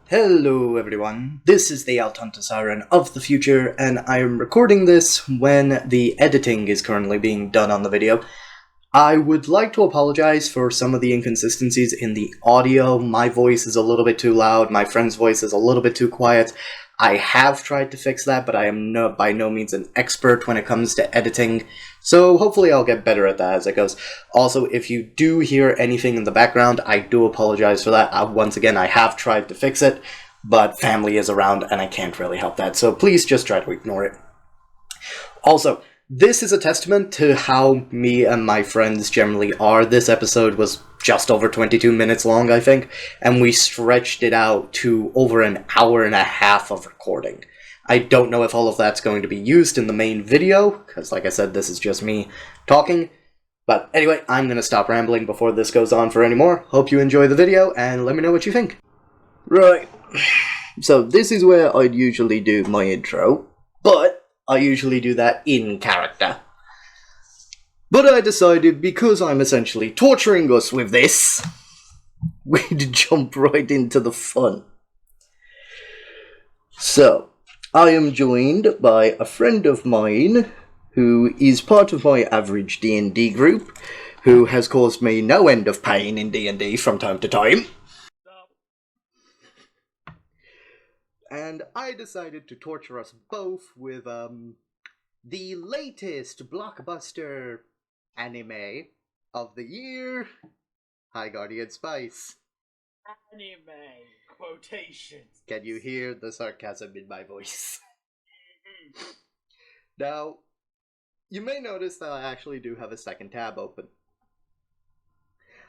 Hello everyone, this is the Alton of the future, and I am recording this when the editing is currently being done on the video. I would like to apologize for some of the inconsistencies in the audio. My voice is a little bit too loud, my friend's voice is a little bit too quiet. I have tried to fix that, but I am by no means an expert when it comes to editing, so hopefully I'll get better at that as it goes. Also, if you do hear anything in the background, I do apologize for that. Once again, I have tried to fix it, but family is around and I can't really help that, so please just try to ignore it. Also, this is a testament to how me and my friends generally are. This episode was just over 22 minutes long, I think, and we stretched it out to over an hour and a half of recording. I don't know if all of that's going to be used in the main video, because like I said, this is just me talking. But anyway, I'm going to stop rambling before this goes on for any more. Hope you enjoy the video, and let me know what you think. Right, so this is where I'd usually do my intro, but I usually do that in character. But I decided, because I'm essentially torturing us with this, we'd jump right into the fun. So, I am joined by a friend of mine, who is part of my average D&D group, who has caused me no end of pain in D&D from time to time. And I decided to torture us both with, the latest blockbuster anime of the year, High Guardian Spice. Anime quotations. Can you hear the sarcasm in my voice? Now, you may notice that I actually do have a second tab open.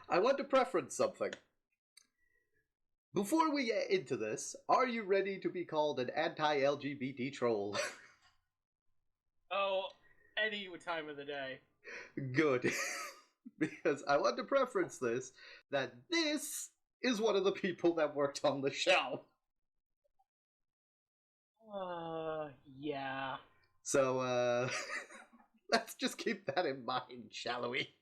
I want to preference something. Before we get into this, are you ready to be called an anti-LGBT troll? Oh, any time of the day. Good. Because I want to preference this, that this is one of the people that worked on the show. Yeah. So, let's just keep that in mind, shall we?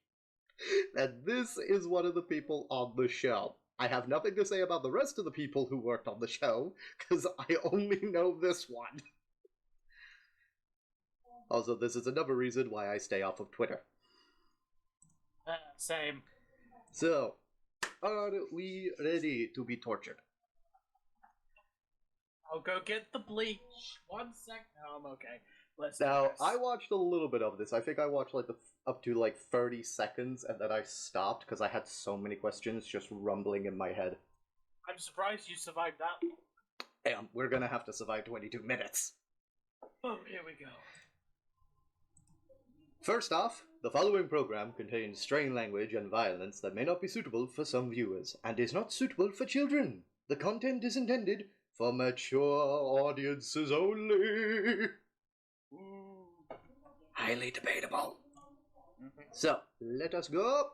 That this is one of the people on the show. I have nothing to say about the rest of the people who worked on the show, because I only know this one. Also, this is another reason why I stay off of Twitter. Same. So, are we ready to be tortured? I'll go get the bleach. 1 sec. No, I'm okay. Let's Now, do this. I watched a little bit of this. I think I watched like up to like 30 seconds, and then I stopped because I had so many questions just rumbling in my head. I'm surprised you survived that. Damn, we're gonna have to survive 22 minutes. Oh, here we go. First off, the following program contains strange language and violence that may not be suitable for some viewers, and is not suitable for children. The content is intended for mature audiences only. Highly debatable. So, let us go.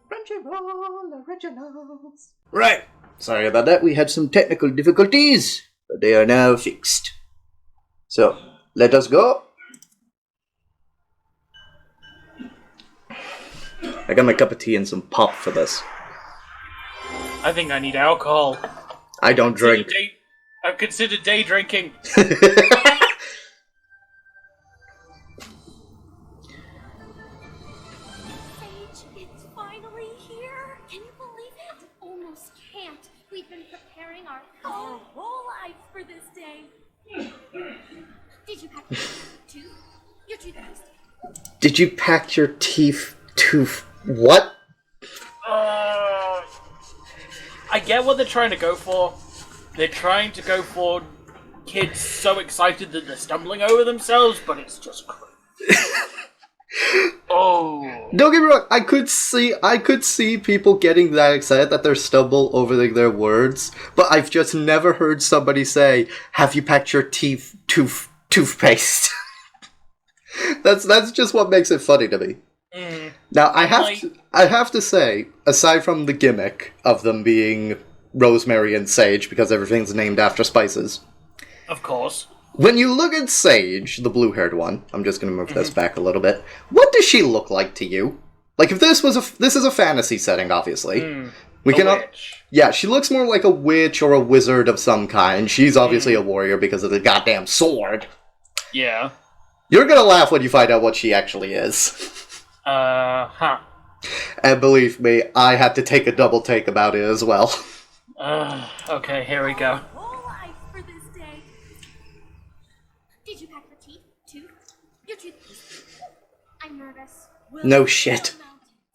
Crunchyroll Originals. Right. Sorry about that. We had some technical difficulties, but they are now fixed. So, let us go. I got my cup of tea and some pop for this. I think I need alcohol. I don't drink. I've considered day drinking. Sage, it's finally here. Can you believe it? Almost can't. We've been preparing our whole life for this day. Did you pack your tooth? Your toothpaste? Did you pack your teeth to... What? I get what they're trying to go for. They're trying to go for kids so excited that they're stumbling over themselves, but it's just crazy. Oh. Don't get me wrong, I could see people getting that excited that they stumble over their words, but I've just never heard somebody say, "Have you packed your toothpaste?" That's just what makes it funny to me. Now I have to say, aside from the gimmick of them being Rosemary and Sage because everything's named after spices. Of course. When you look at Sage, the blue-haired one, I'm just going to move this back a little bit. What does she look like to you? Like, if this is a fantasy setting, obviously. We cannot. Witch. Yeah, she looks more like a witch or a wizard of some kind. She's obviously a warrior because of the goddamn sword. Yeah. You're gonna laugh when you find out what she actually is. Huh. And believe me, I had to take a double take about it as well. Okay, here we go. Whole life for this day. Did you pack your teeth, tooth? Your toothpaste. I'm nervous. No shit.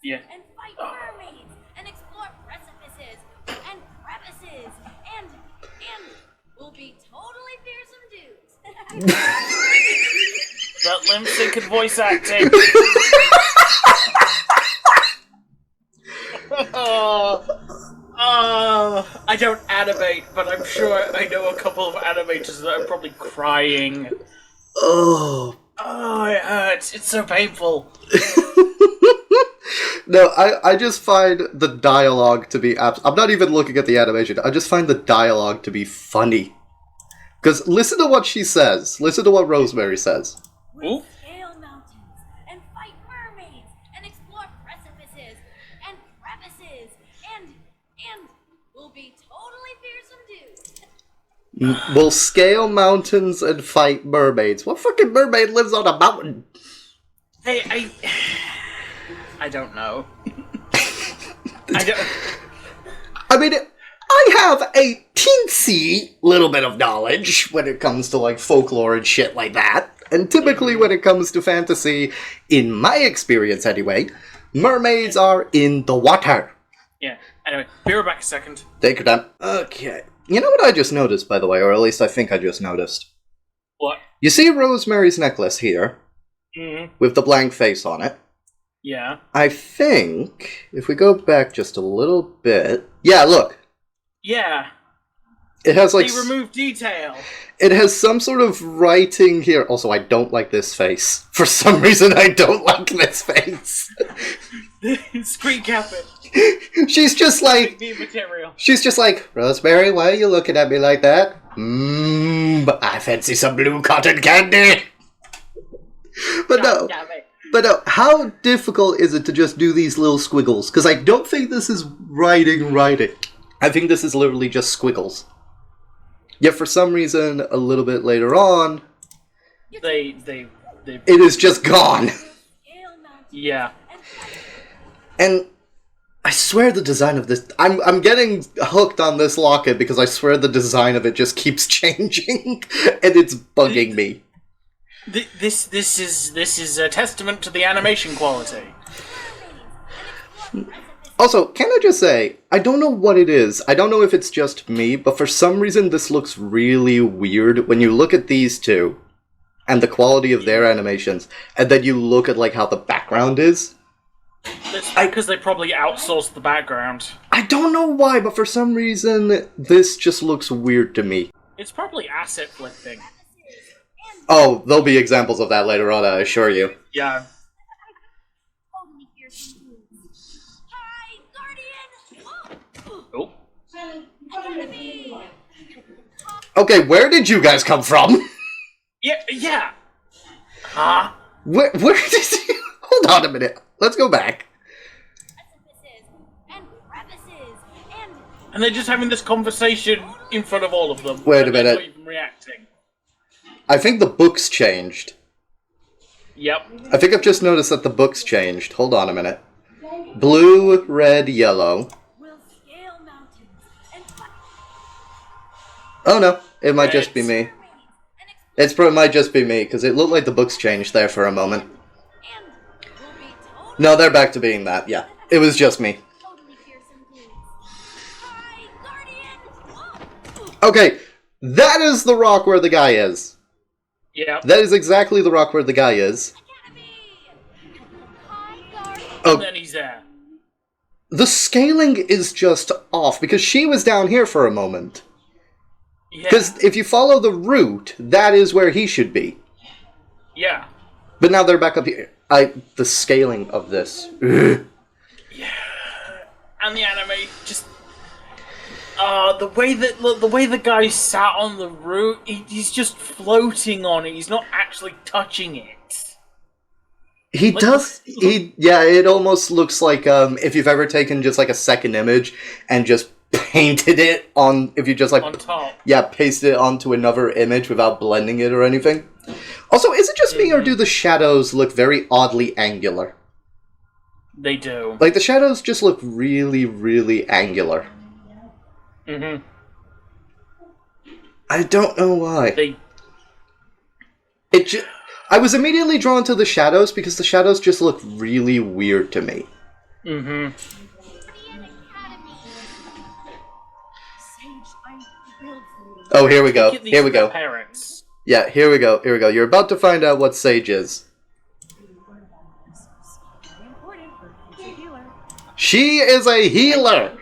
Yeah. And fight mermaids and explore precipices and crevices and we'll be totally fearsome dudes. That limp synced voice acting. I don't animate, but I'm sure I know a couple of animators that are probably crying. Oh. Oh, it hurts. It's so painful. No, I just find the dialogue to be I'm not even looking at the animation. I just find the dialogue to be funny. Because listen to what she says. Listen to what Rosemary says. Ooh. Scale mountains and fight mermaids and explore precipices and crevices and we'll be totally fearsome dudes. We'll scale mountains and fight mermaids. What fucking mermaid lives on a mountain? Hey, I don't know. I mean, I have a teensy little bit of knowledge when it comes to, like, folklore and shit like that. And typically when it comes to fantasy, in my experience anyway, mermaids are in the water. Yeah, anyway, be right back a second. Take your time. Okay. You know what I just noticed, by the way, or at least I think I just noticed? What? You see Rosemary's necklace here, with the blank face on it? Yeah. I think, if we go back just a little bit... Yeah, look. Yeah. It has, like... They removed detail. It has some sort of writing here. Also, I don't like this face. For some reason, I don't like this face. Screen cap it. She's just like... material. She's just like, Rosemary, why are you looking at me like that? I fancy some blue cotton candy. But no. But no, how difficult is it to just do these little squiggles? Because I don't think this is writing. I think this is literally just squiggles. Yet for some reason, a little bit later on... It is just gone. Yeah. And I swear the design of this... I'm getting hooked on this locket because I swear the design of it just keeps changing. And it's bugging me. This is a testament to the animation quality. Also, can I just say, I don't know what it is. I don't know if it's just me, but for some reason this looks really weird when you look at these two and the quality of their animations, and then you look at like how the background is. That's because they probably outsourced the background. I don't know why, but for some reason this just looks weird to me. It's probably asset flipping. Oh, there'll be examples of that later on, I assure you. Yeah. Hi, Guardian! Oh. Okay, where did you guys come from? Yeah. Huh? Where did you... Hold on a minute. Let's go back. And they're just having this conversation in front of all of them. Wait a minute. They're not even reacting. I think the book's changed. Yep. I think I've just noticed that the book's changed. Hold on a minute. Blue, red, yellow. Oh no, it might just be me. It might just be me, because it looked like the book's changed there for a moment. No, they're back to being that, yeah. It was just me. Okay, that is the rock where the guy is. Yeah. That is exactly the rock where the guy is. Oh. And then he's there. The scaling is just off, because she was down here for a moment. Because if you follow the route, that is where he should be. Yeah. But now they're back up here. The scaling of this. Ugh. Yeah. And the anime just... the way the guy sat on the route, he's just floating on it. He's not actually touching it. He does. Yeah, it almost looks like if you've ever taken just like a second image and just painted it on. If you just like on top. Yeah, paste it onto another image without blending it or anything. Also, is it just me or do the shadows look very oddly angular? They do. Like the shadows just look really, really angular. Mm-hmm. I don't know why. I was immediately drawn to the shadows because the shadows just look really weird to me. Mm-hmm. Oh, here we go. Here we go. Parents. Yeah, here we go. Here we go. You're about to find out what Sage is. She is a healer!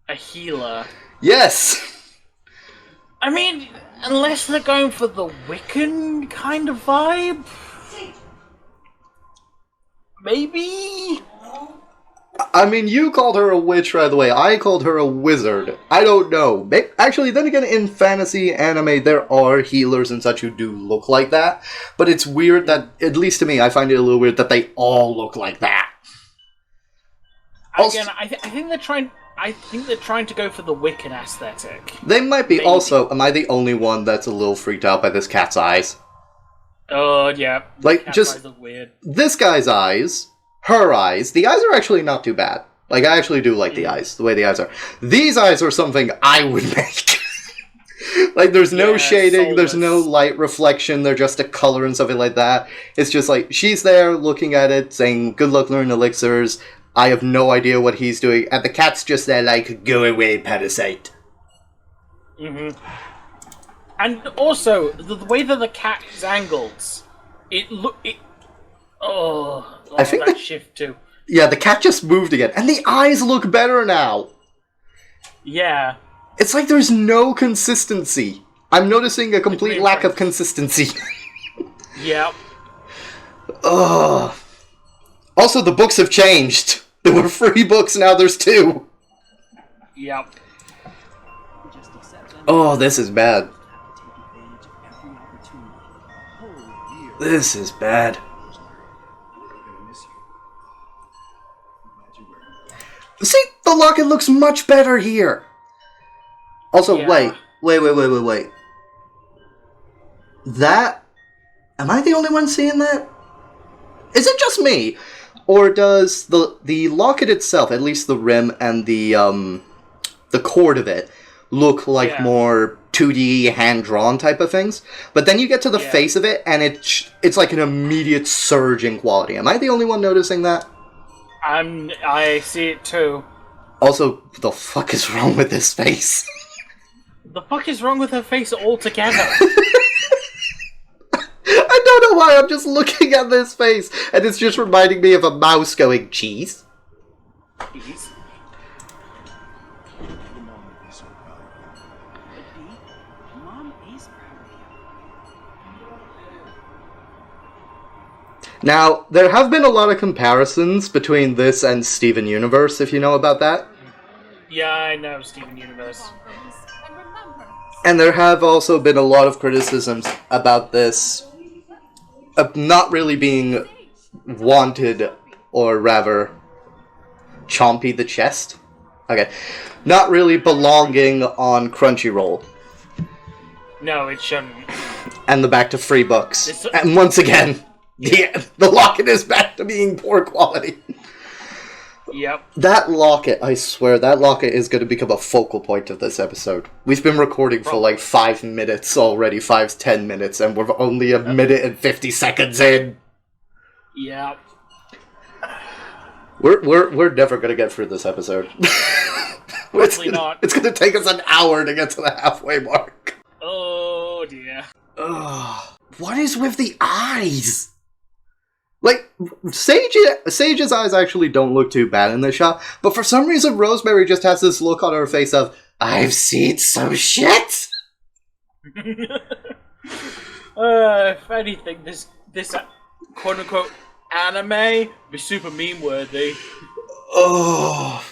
A healer. Yes! I mean, unless they're going for the Wiccan kind of vibe? Maybe? I mean, you called her a witch right away. I called her a wizard. I don't know. Actually, then again, in fantasy anime, there are healers and such who do look like that. But it's weird that, at least to me, I find it a little weird that they all look like that. Again, I think they're trying. I think they're trying to go for the Wiccan aesthetic. They might be. Maybe. Also, am I the only one that's a little freaked out by this cat's eyes? Oh yeah, Like cat's just eyes look weird. This guy's eyes, her eyes. The eyes are actually not too bad. Like I actually do like the eyes, the way the eyes are. These eyes are something I would make. Like there's no shading, there's no light reflection. They're just a color and something like that. It's just like she's there looking at it, saying, "Good luck learning elixirs." I have no idea what he's doing, and the cat's just there like, "Go away, parasite." Mm-hmm. And also, the way that the cat is angled, I think that shift too. Yeah, the cat just moved again, and the eyes look better now. Yeah. It's like there's no consistency. I'm noticing a complete lack of consistency. Yep. Ugh. Also, the books have changed. There were 3 books, now there's 2. Yep. Oh, this is bad. This is bad. See, the locket looks much better here. Also, Yeah. wait. That... Am I the only one seeing that? Is it just me? Or does the locket itself, at least the rim and the cord of it, look like more 2D hand-drawn type of things? But then you get to the face of it, and it's like an immediate surge in quality. Am I the only one noticing that? I see it too. Also, what the fuck is wrong with this face? The fuck is wrong with her face altogether? I don't know why, I'm just looking at this face, and it's just reminding me of a mouse going, cheese? Cheese? Now, there have been a lot of comparisons between this and Steven Universe, if you know about that. Yeah, I know Steven Universe. And there have also been a lot of criticisms about this not really being wanted, or rather, chompy the chest? Okay. Not really belonging on Crunchyroll. No, it shouldn't. And the back to free books. And once again, the locket is back to being poor quality. Yep. That locket, I swear, that locket is going to become a focal point of this episode. We've been recording for like 5 minutes already, 5-10 minutes, and we're only a minute and 50 seconds in. Yep. We're never going to get through this episode. Probably not. It's going to take us an hour to get to the halfway mark. Oh dear. Ugh. What is with the eyes? Like, Sage's eyes actually don't look too bad in this shot, but for some reason Rosemary just has this look on her face of, I've seen some shit! If anything, this quote-unquote anime be super meme-worthy. Oh.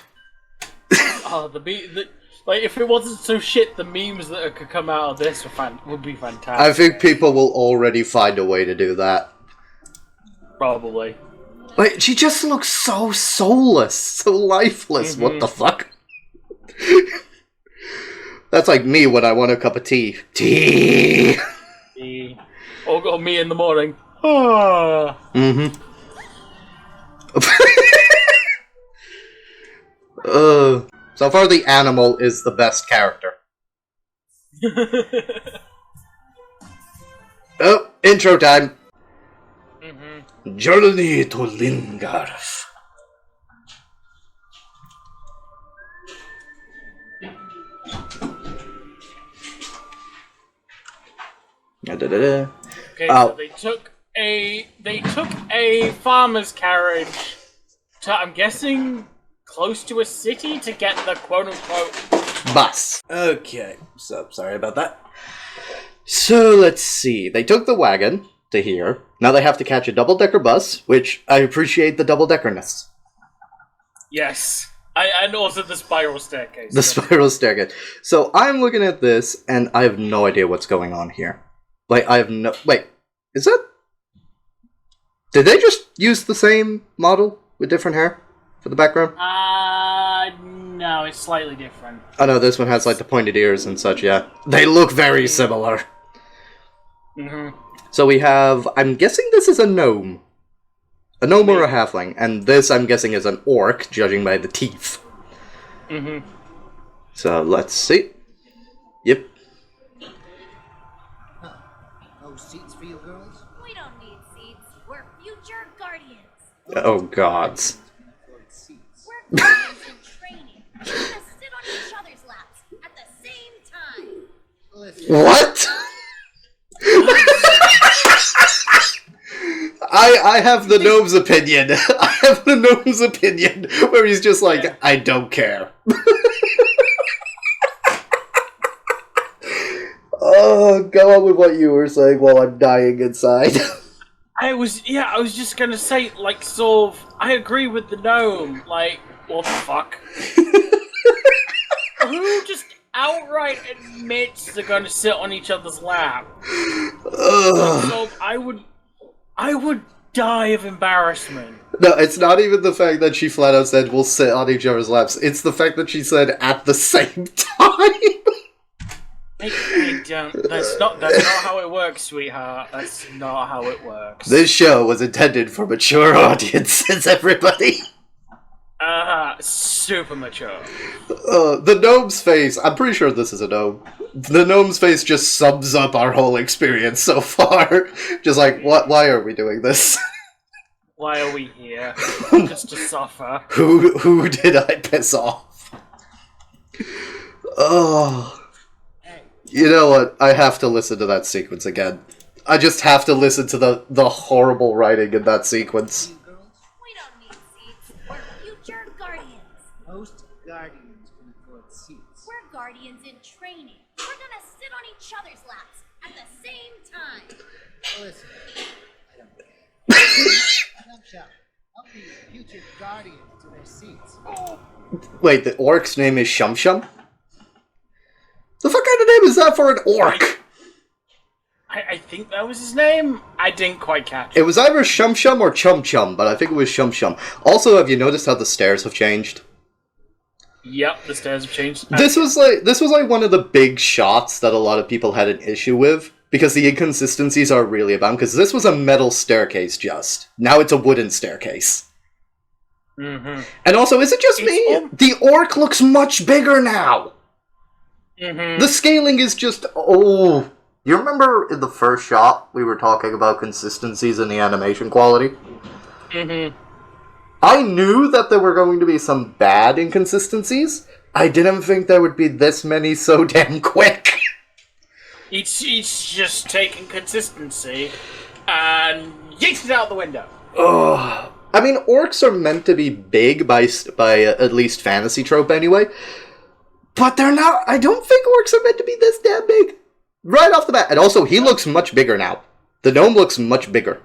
Like, if it wasn't so shit, the memes that could come out of this would be fantastic. I think people will already find a way to do that. Probably. Like, she just looks so soulless, so lifeless. What the fuck? That's like me when I want a cup of tea. Tea! Or me in the morning. Ah. So far the animal is the best character. Oh, intro time. Journey to Lingarth. Okay, so they took a farmer's carriage to, I'm guessing, close to a city to get the quote-unquote bus. Okay, so sorry about that. So let's see. They took the wagon to here. Now they have to catch a double-decker bus, which I appreciate the double-deckerness. Yes. And also the spiral staircase. The spiral staircase. So I'm looking at this, and I have no idea what's going on here. Like, I have no... Wait, is that... Did they just use the same model with different hair for the background? No, it's slightly different. Oh no, this one has, like, the pointed ears and such, yeah. They look very similar. So we have... I'm guessing this is a gnome. A gnome or a halfling. And this, I'm guessing, is an orc, judging by the teeth. So, let's see. Yep. No seats for you girls? We don't need seats. We're future guardians. Oh, gods. We're guardians in training. We're gonna sit on each other's laps at the same time. Listen, What? I have the gnome's opinion. I have the gnome's opinion, where he's just like, I don't care. Oh, go on with what you were saying while I'm dying inside. I was just gonna say, like, sort of, I agree with the gnome, like, what the fuck? Who just outright admits they're gonna sit on each other's lap? So I would die of embarrassment. No, it's not even the fact that she flat out said we'll sit on each other's laps. It's the fact that she said at the same time. I don't. That's not how it works, sweetheart. That's not how it works. This show was intended for mature audiences, everybody. Super mature. The gnome's face, I'm pretty sure this is a gnome. The gnome's face just sums up our whole experience so far. Just like, why are we doing this? Why are we here? Just to suffer. Who did I piss off? Oh. You know what? I have to listen to that sequence again. I just have to listen to the horrible writing in that sequence. you girls? We don't need seats. We're future guardians. Most guardians can afford seats. We're guardians in training. We're gonna sit on each other's laps at the same time. Listen, I don't care. Jump shot. Help these future guardians to their seats. Wait, the orc's name is Shum Shum? The fuck kind of name is that for an orc? I think that was his name. I didn't quite catch It was either Shum Shum or Chum Chum, but I think it was Shum Shum. Also, have you noticed how the stairs have changed? Yep, the stairs have changed. This was like one of the big shots that a lot of people had an issue with, because the inconsistencies are really about. Because this was a metal staircase, just now it's a wooden staircase. And also, is it just me? The orc looks much bigger now. The scaling is just you remember in the first shot we were talking about consistencies in the animation quality? I knew that there were going to be some bad inconsistencies. I didn't think there would be this many so damn quick. It's just taking consistency and yeets it out the window. I mean, orcs are meant to be big by at least fantasy trope anyway. But they're not. I don't think orcs are meant to be this damn big. Right off the bat. And also, he looks much bigger now. The gnome looks much bigger.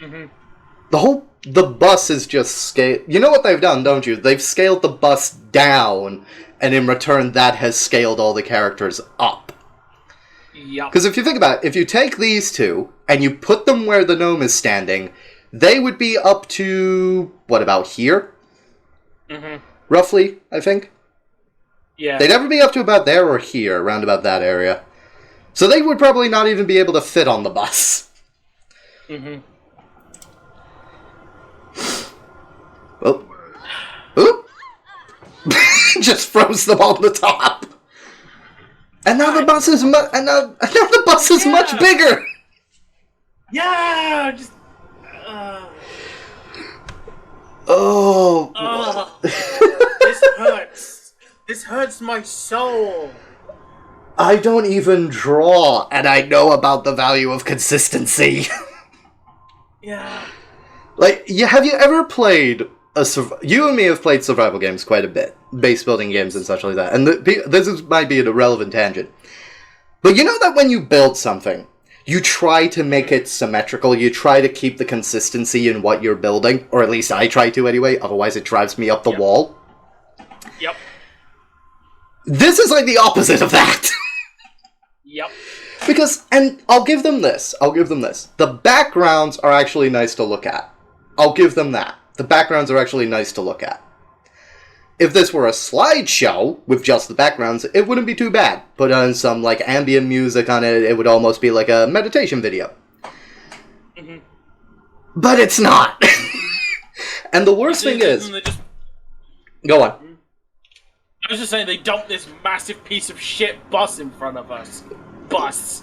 The bus is just scaled. You know what they've done, don't you? They've scaled the bus down, and in return, that has scaled all the characters up. Yep. Because if you think about it, if you take these two, and you put them where the gnome is standing, they would be up to, what, about here? Mm-hmm. Roughly, I think. Yeah. They'd ever be up to about there or here, around about that area. So they would probably not even be able to fit on the bus. Mm-hmm. Oh. Oop! Just froze them on the top. And now the bus is now the bus is much bigger. Yeah. Just. Oh. This hurts. This hurts my soul. I don't even draw, and I know about the value of consistency. Yeah. Like, have you ever played you and me have played survival games quite a bit, base building games and such like that. And might be an irrelevant tangent, but you know that when you build something, you try to make it symmetrical. You try to keep the consistency in what you're building, or at least I try to anyway. Otherwise, it drives me up the wall. Yep. This is like the opposite of that. Yep. Because, and I'll give them this. The backgrounds are actually nice to look at. I'll give them that. The backgrounds are actually nice to look at. If this were a slideshow with just the backgrounds, it wouldn't be too bad. Put on some, like, ambient music on it, it would almost be like a meditation video. Mm-hmm. But it's not. And the worst thing is... Go on. I was just saying, they dumped this massive piece of shit bus in front of us. Bus.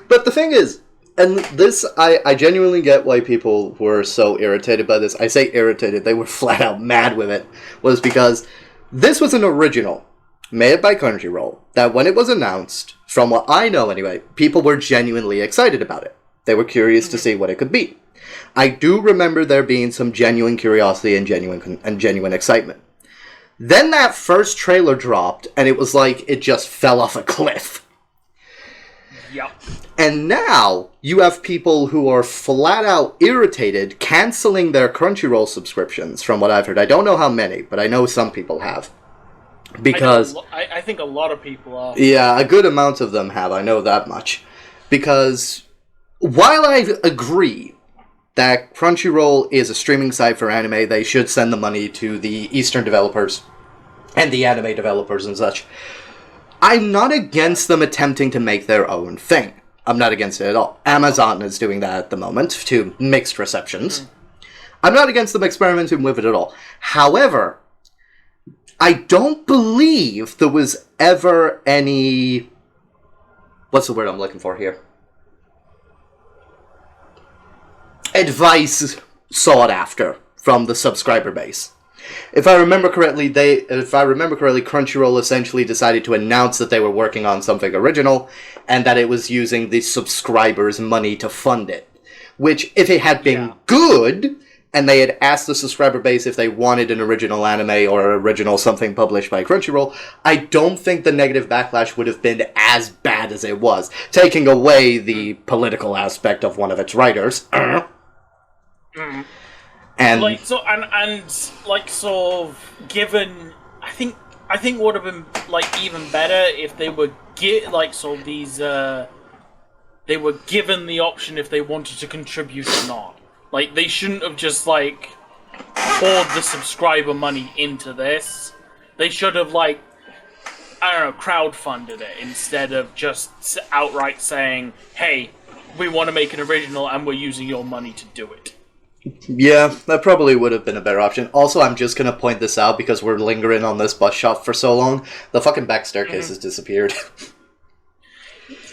But the thing is, and this, I genuinely get why people were so irritated by this. I say irritated, they were flat out mad with it. Was because this was an original, made by Crunchyroll, that when it was announced, from what I know anyway, people were genuinely excited about it. They were curious to see what it could be. I do remember there being some genuine curiosity and genuine excitement. Then that first trailer dropped, and it was like it just fell off a cliff. Yep. And now, you have people who are flat out irritated, cancelling their Crunchyroll subscriptions, from what I've heard. I don't know how many, but I know some people have. Because... I think a lot of people are. Yeah, a good amount of them have, I know that much. Because, while I agree that Crunchyroll is a streaming site for anime, they should send the money to the Eastern developers and the anime developers and such. I'm not against them attempting to make their own thing. I'm not against it at all. Amazon is doing that at the moment, to mixed receptions. I'm not against them experimenting with it at all. However, I don't believe there was ever any... What's the word I'm looking for here? Advice sought after from the subscriber base. If I remember correctly, Crunchyroll essentially decided to announce that they were working on something original, and that it was using the subscribers' money to fund it. Which, if it had been good, and they had asked the subscriber base if they wanted an original anime or original something published by Crunchyroll, I don't think the negative backlash would have been as bad as it was, taking away the political aspect of one of its writers. And like sort of given, I think would have been like even better if they were they were given the option if they wanted to contribute or not. Like, they shouldn't have just like poured the subscriber money into this. They should have, like, I don't know, crowdfunded it instead of just outright saying, "Hey, we want to make an original and we're using your money to do it." Yeah, that probably would have been a better option. Also, I'm just going to point this out because we're lingering on this bus shop for so long. The fucking back staircase has disappeared.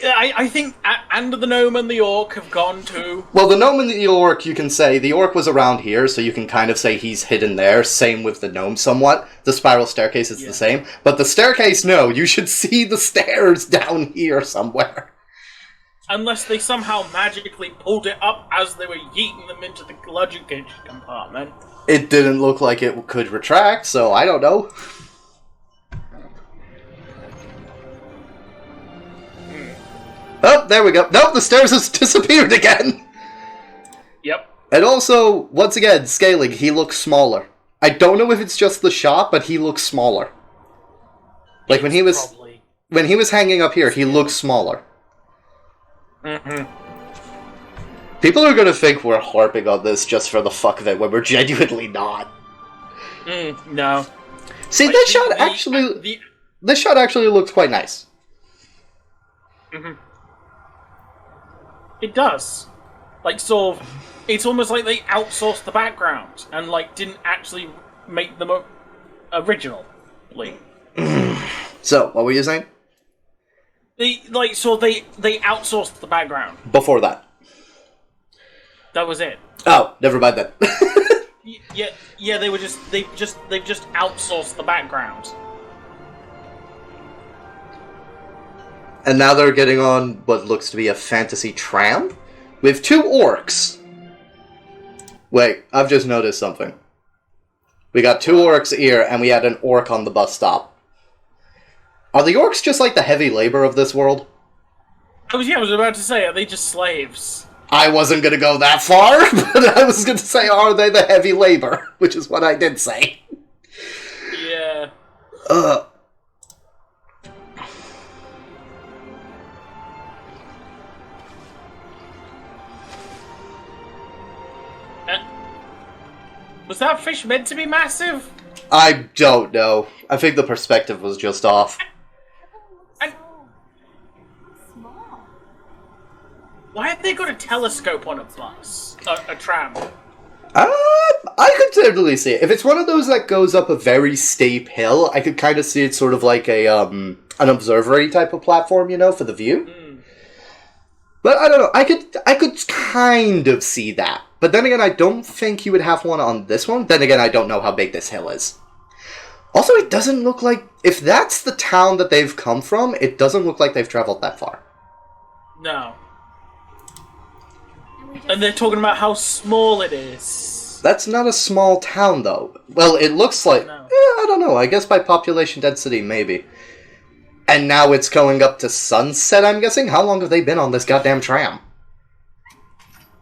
Yeah, I think and the gnome and the orc have gone too. Well, the gnome and the orc, you can say, the orc was around here, so you can kind of say he's hidden there. Same with the gnome somewhat. The spiral staircase is the same. But the staircase, no, you should see the stairs down here somewhere. Unless they somehow magically pulled it up as they were yeeting them into the luggage compartment. It didn't look like it could retract, so I don't know. Oh, there we go. Nope, the stairs has disappeared again. Yep. And also, once again, scaling, he looks smaller. I don't know if it's just the shot, but he looks smaller. Like when he was hanging up here, he looks smaller. People are gonna think we're harping on this just for the fuck of it, when we're genuinely not. No. See, this shot actually looks quite nice. It does. Like, sort of, it's almost like they outsourced the background and, like, didn't actually make them originally. So, what were you saying? They outsourced the background. Before that. That was it. Oh, never mind then. Yeah, they've just outsourced the background. And now they're getting on what looks to be a fantasy tram with 2 orcs. Wait, I've just noticed something. We got 2 orcs here, and we had an orc on the bus stop. Are the orcs just like the heavy labor of this world? I was about to say, are they just slaves? I wasn't going to go that far, but I was going to say, are they the heavy labor? Which is what I did say. Yeah. Was that fish meant to be massive? I don't know. I think the perspective was just off. Small. Why have they got a telescope on a bus? A tram? I could totally see it. If it's one of those that goes up a very steep hill, I could kind of see it sort of like a an observatory type of platform, you know, for the view. But I don't know. I could kind of see that. But then again, I don't think you would have one on this one. Then again, I don't know how big this hill is. Also, it doesn't look like... If that's the town that they've come from, it doesn't look like they've traveled that far. No. And they're talking about how small it is. That's not a small town, though. Well, it looks like... I don't know. I guess by population density, maybe. And now it's going up to sunset, I'm guessing? How long have they been on this goddamn tram?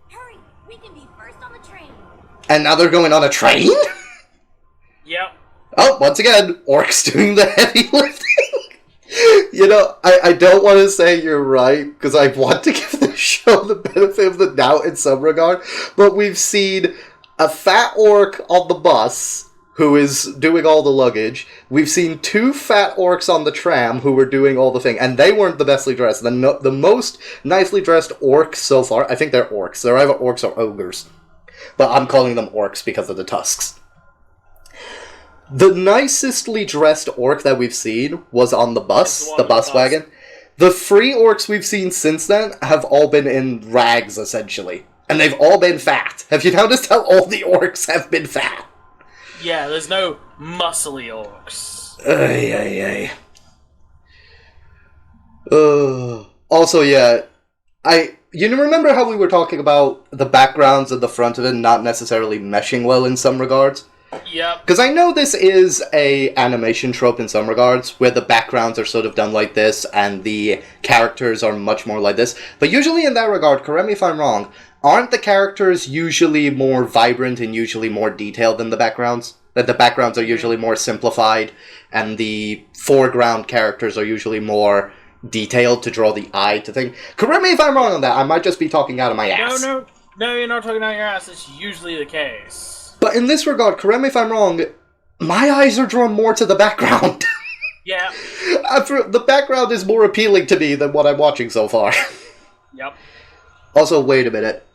Hurry, we can be first on the train. And now they're going on a train? Yep. Oh, once again, orcs doing the heavy lifting. You know, I don't want to say you're right, because I want to give the show the benefit of the doubt in some regard, but we've seen a fat orc on the bus who is doing all the luggage. We've seen 2 fat orcs on the tram who were doing all the thing, and they weren't the bestly dressed. The most nicely dressed orcs so far, I think they're orcs. They're either orcs or ogres. But I'm calling them orcs because of the tusks. The nicestly dressed orc that we've seen was on the bus, the bus wagon. The 3 orcs we've seen since then have all been in rags, essentially. And they've all been fat. Have you noticed how all the orcs have been fat? Yeah, there's no muscly orcs. Ay. Also, yeah, you remember how we were talking about the backgrounds at the front of it not necessarily meshing well in some regards? Yep. Because I know this is a animation trope in some regards, where the backgrounds are sort of done like this, and the characters are much more like this. But usually in that regard, correct me if I'm wrong, aren't the characters usually more vibrant and usually more detailed than the backgrounds? That the backgrounds are usually more simplified, and the foreground characters are usually more detailed to draw the eye to things. Correct me if I'm wrong on that, I might just be talking out of my ass. No, you're not talking out of your ass, it's usually the case. But in this regard, correct me if I'm wrong, my eyes are drawn more to the background. Yeah. The background is more appealing to me than what I'm watching so far. Yep. Also, wait a minute.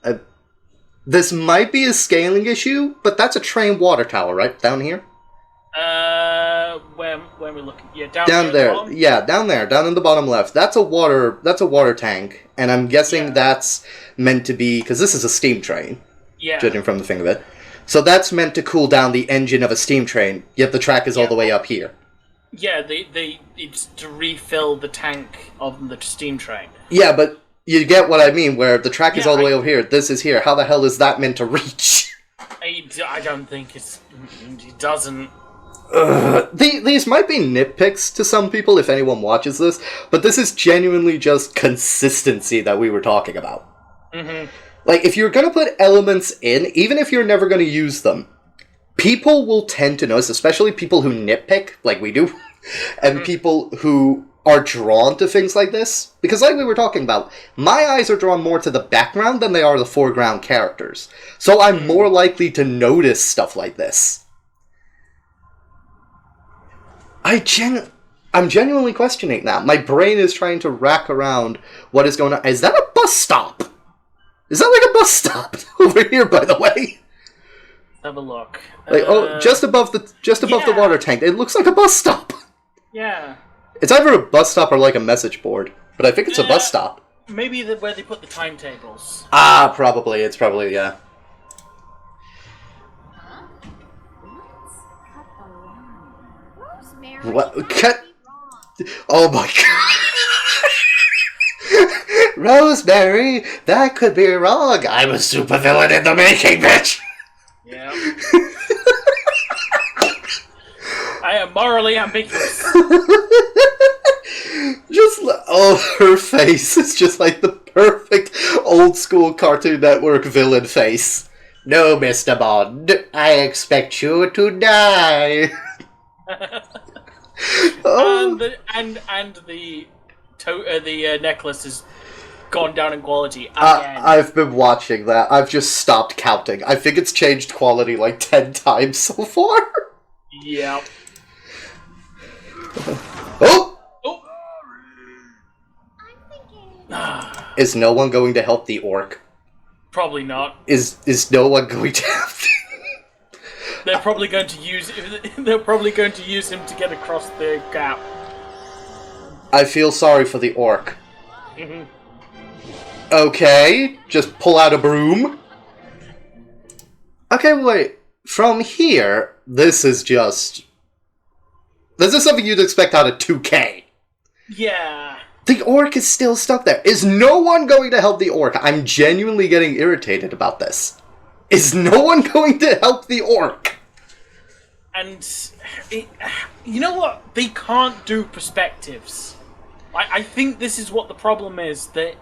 This might be a scaling issue, but that's a train water tower, right? Down here? Where are we looking? Yeah, down there. Yeah, down there, down in the bottom left. That's a water tank, and I'm guessing that's meant to be, because this is a steam train. Yeah. Judging from the thing of it. So that's meant to cool down the engine of a steam train, yet the track is all the way up here. Yeah, it's to refill the tank of the steam train. Yeah, but you get what I mean, where the track is all the way over here, this is here. How the hell is that meant to reach? I don't think it doesn't. These might be nitpicks to some people if anyone watches this, but this is genuinely just consistency that we were talking about. Mm-hmm. Like, if you're going to put elements in, even if you're never going to use them, people will tend to notice, especially people who nitpick, like we do, and people who are drawn to things like this. Because like we were talking about, my eyes are drawn more to the background than they are the foreground characters. So I'm more likely to notice stuff like this. I'm genuinely questioning that. My brain is trying to rack around what is going on. Is that a bus stop? Is that like a bus stop over here, by the way? Have a look. Like, just above the water tank. It looks like a bus stop. Yeah. It's either a bus stop or like a message board, but I think it's a bus stop. Maybe where they put the timetables. Ah, probably. It's probably, yeah. Rosemary, What? Cut. Oh my god. Rosemary, that could be wrong. I'm a supervillain in the making, bitch. Yeah. I am morally ambiguous. Her face is just like the perfect old school Cartoon Network villain face. No, Mr. Bond, I expect you to die. And the necklace has gone down in quality again. I've been watching that. I've just stopped counting. I think it's changed quality like 10 times so far. Yep. Oh! Oh! I'm thinking. Is no one going to help the orc? Probably not. Is no one going to help? They're probably going to use. They're probably going to use him to get across the gap. I feel sorry for the orc. Mm-hmm. Okay, just pull out a broom. Okay, wait. From here, this is something you'd expect out of 2K. Yeah. The orc is still stuck there. Is no one going to help the orc? I'm genuinely getting irritated about this. Is no one going to help the orc? And, you know what? They can't do perspectives. I think this is what the problem is. That,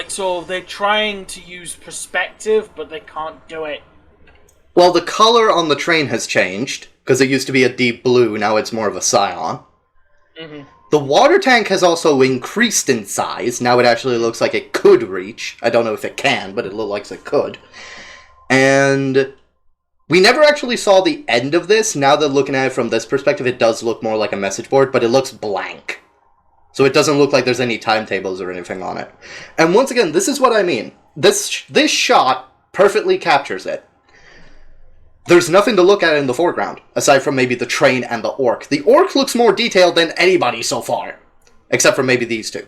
so they're trying to use perspective, but they can't do it. Well, the color on the train has changed, because it used to be a deep blue, now it's more of a cyan. Mm-hmm. The water tank has also increased in size, now it actually looks like it could reach. I don't know if it can, but it looks like it could. And we never actually saw the end of this. Now that looking at it from this perspective, it does look more like a message board, but it looks blank. So it doesn't look like there's any timetables or anything on it. And once again, this is what I mean. This shot perfectly captures it. There's nothing to look at in the foreground, aside from maybe the train and the orc. The orc looks more detailed than anybody so far. Except for maybe these two.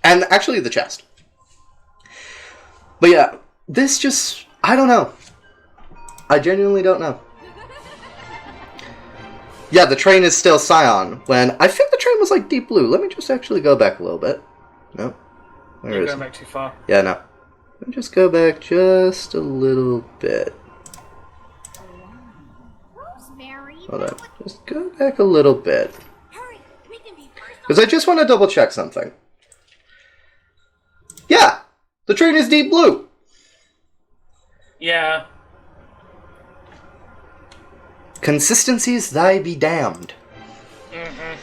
And actually the chest. But yeah, this just... I don't know. I genuinely don't know. Yeah, the train is still cyan, when I think the train was like deep blue. Let me just actually go back a little bit. No. Where You're is going it? back too far. Yeah, no. Let me just go back just a little bit. Rosemary. Hold on. Just go back a little bit. Hurry, we can be first. Because I just want to double check something. Yeah! The train is deep blue! Yeah. Consistencies thy be damned. Mm-hmm.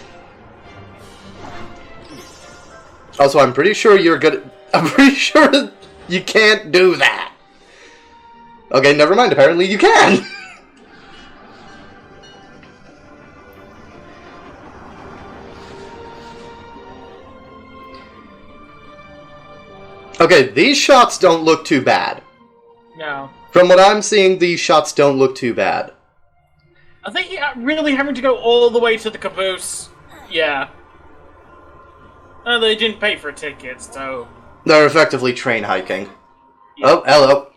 Also, I'm pretty sure I'm pretty sure you can't do that. Okay, never mind. Apparently you can. Okay, these shots don't look too bad. No. From what I'm seeing, these shots don't look too bad. I think really having to go all the way to the caboose. Yeah. They didn't pay for tickets, so... They're effectively train hiking. Yeah. Oh, hello.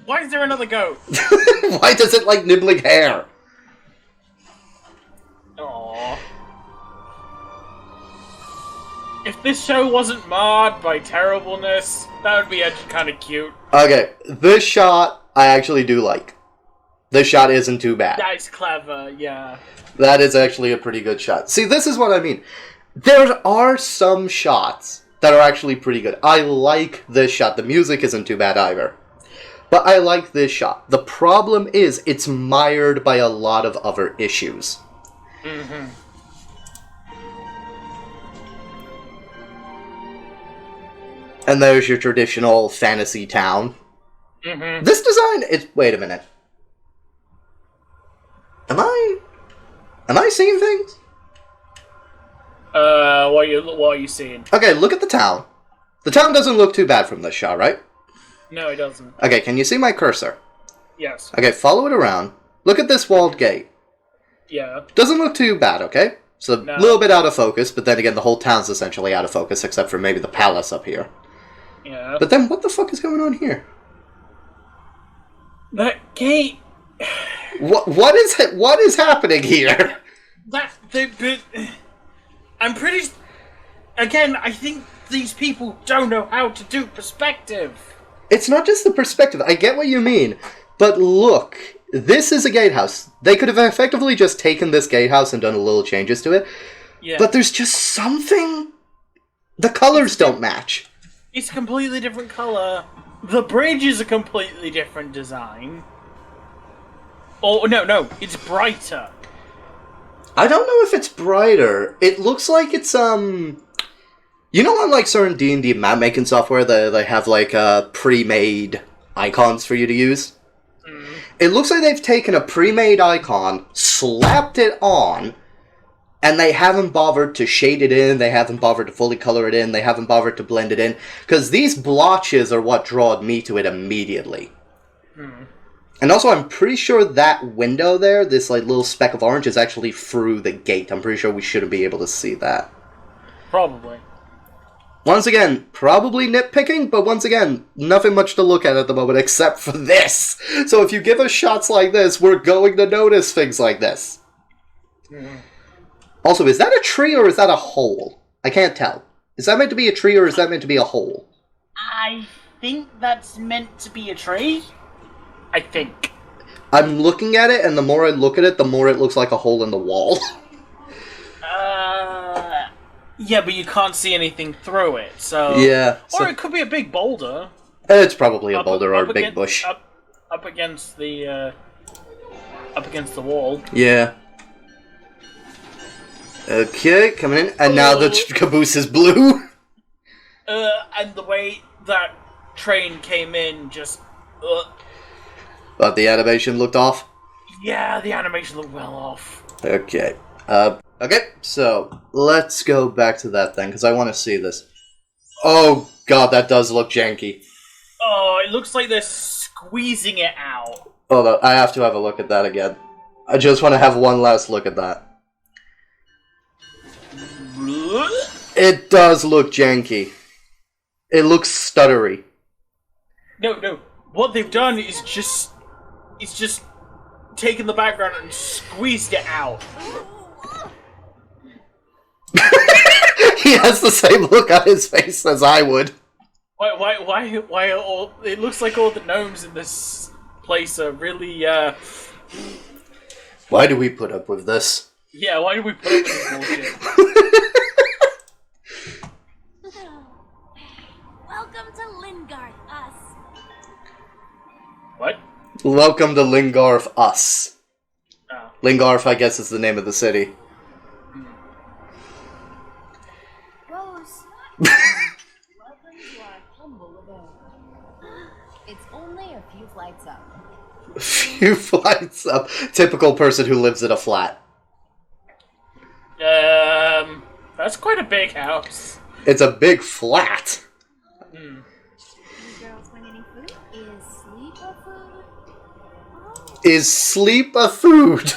Why is there another goat? Why does it like nibbling hair? Aww. If this show wasn't marred by terribleness, that would be kind of cute. Okay, this shot I actually do like. This shot isn't too bad. That's clever, yeah. That is actually a pretty good shot. See, this is what I mean. There are some shots that are actually pretty good. I like this shot. The music isn't too bad either. But I like this shot. The problem is, it's mired by a lot of other issues. Mm-hmm. And there's your traditional fantasy town. Mm-hmm. This design is... Wait a minute. Am I seeing things? What are you seeing? Okay, look at the town. The town doesn't look too bad from this shot, right? No, it doesn't. Okay, can you see my cursor? Yes. Okay, follow it around. Look at this walled gate. Yeah. Doesn't look too bad, okay? It's a No. little bit out of focus, but then again, the whole town's essentially out of focus, except for maybe the palace up here. Yeah. But then, what the fuck is going on here? That gate... What is happening here? I'm pretty... Again, I think these people don't know how to do perspective. It's not just the perspective. I get what you mean. But look, this is a gatehouse. They could have effectively just taken this gatehouse and done a little changes to it. Yeah. But there's just something... The colors don't match. It's a completely different color. The bridge is a completely different design. Oh, no, it's brighter. I don't know if it's brighter. It looks like it's, You know on, like, certain D&D map-making software, they have, like, pre-made icons for you to use? Mm. It looks like they've taken a pre-made icon, slapped it on, and they haven't bothered to shade it in, they haven't bothered to fully color it in, they haven't bothered to blend it in, because these blotches are what drawed me to it immediately. Mm. And also, I'm pretty sure that window there, this like little speck of orange, is actually through the gate. I'm pretty sure we shouldn't be able to see that. Probably. Once again, probably nitpicking, but once again, nothing much to look at the moment except for this. So if you give us shots like this, we're going to notice things like this. Mm. Also, is that a tree or is that a hole? I can't tell. Is that meant to be a tree or is that meant to be a hole? I think that's meant to be a tree. I think. I'm looking at it, and the more I look at it, the more it looks like a hole in the wall. Yeah, but you can't see anything through it, so... Yeah. Or it could be a big boulder. It's probably a boulder or a big bush. Up against the wall. Yeah. Okay, coming in. And now the caboose is blue. And the way that train came in just... But the animation looked off? Yeah, the animation looked well off. Okay. Okay, so let's go back to that thing, because I want to see this. Oh, God, that does look janky. Oh, it looks like they're squeezing it out. Hold on, I have to have a look at that again. I just want to have one last look at that. It does look janky. It looks stuttery. No. What they've done is just... It's just taken the background and squeezed it out. He has the same look on his face as I would. Why all... It looks like all the gnomes in this place are really, Why do we put up with this? Yeah, why do we put up with this bullshit? Welcome to Lingard, us. What? Welcome to Lingarf Us. Oh. Lingarf, I guess, is the name of the city. Rose. Welcome to our humble abode. It's only a few flights up. A few flights up. Typical person who lives in a flat. That's quite a big house. It's a big flat. You girls want any food? Is sleep a food? Oh. Is sleep a food?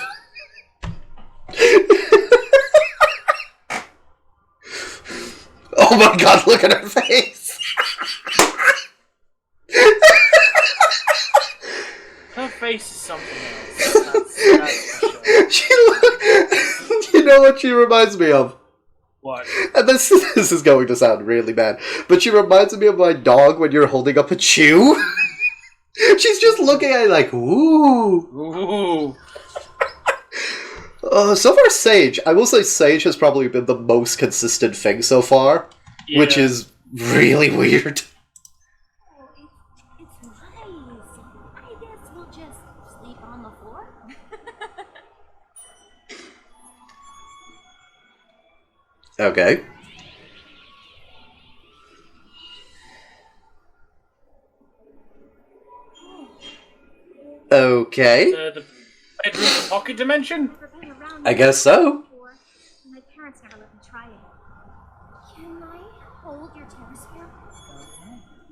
Oh my God, look at her face. Her face is something else. That's for sure. She you know what she reminds me of? What? And this is going to sound really bad, but she reminds me of my dog when you're holding up a chew. She's just looking at it like, ooh. Ooh. So far, Sage. I will say Sage has probably been the most consistent thing so far, which is really weird. Oh, it's nice. I guess we'll just sleep on the floor. Okay. Okay. The bedroom pocket dimension? Never been around I guess so. before. My parents never let me try it. Can I hold your terrasphere?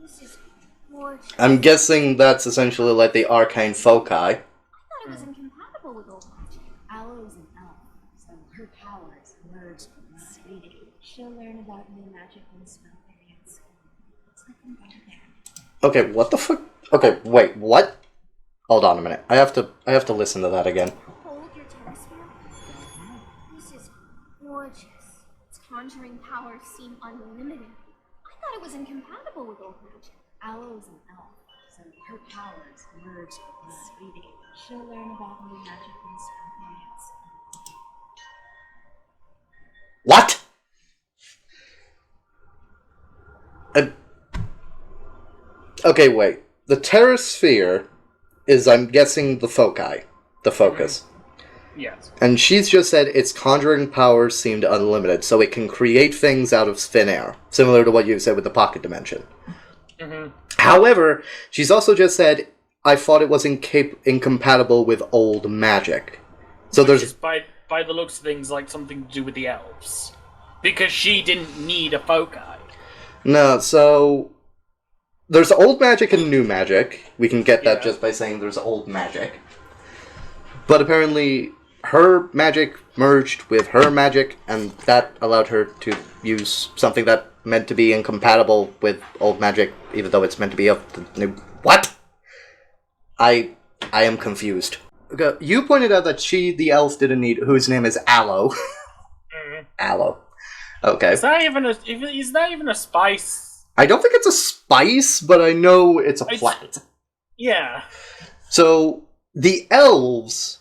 This is gorgeous. I'm guessing that's essentially like the arcane foci. I thought it was incompatible with old magic. Aloe's an elf, so her powers merge in sweetie. She'll learn about new magic and spell variants. Let them go there. Okay, what the fuck? Okay, wait, what? Hold on a minute. I have to listen to that again. Hold your terrasphere. This is gorgeous. Its conjuring powers seem unlimited. I thought it was incompatible with old magic. Aloe's an elf, so her powers merge in sweetie. She'll learn about new magic and spell variants. What? Okay, wait. The terrasphere is, I'm guessing, the foci. The focus. Yes. And she's just said its conjuring powers seemed unlimited, so it can create things out of thin air, similar to what you said with the pocket dimension. Mm-hmm. However, she's also just said, I thought it was incompatible with old magic. So Which there's... is by the looks of things like something to do with the elves. Because she didn't need a foci. No, so... There's old magic and new magic. We can get that Yeah. just by saying there's old magic. But apparently, her magic merged with her magic, and that allowed her to use something that meant to be incompatible with old magic, even though it's meant to be of the new... What? I am confused. Okay, you pointed out that the elf, didn't need... Whose name is Aloe. Aloe. Okay. Is that even a spice? I don't think it's a spice, but I know it's a plant. Yeah. So, the elves...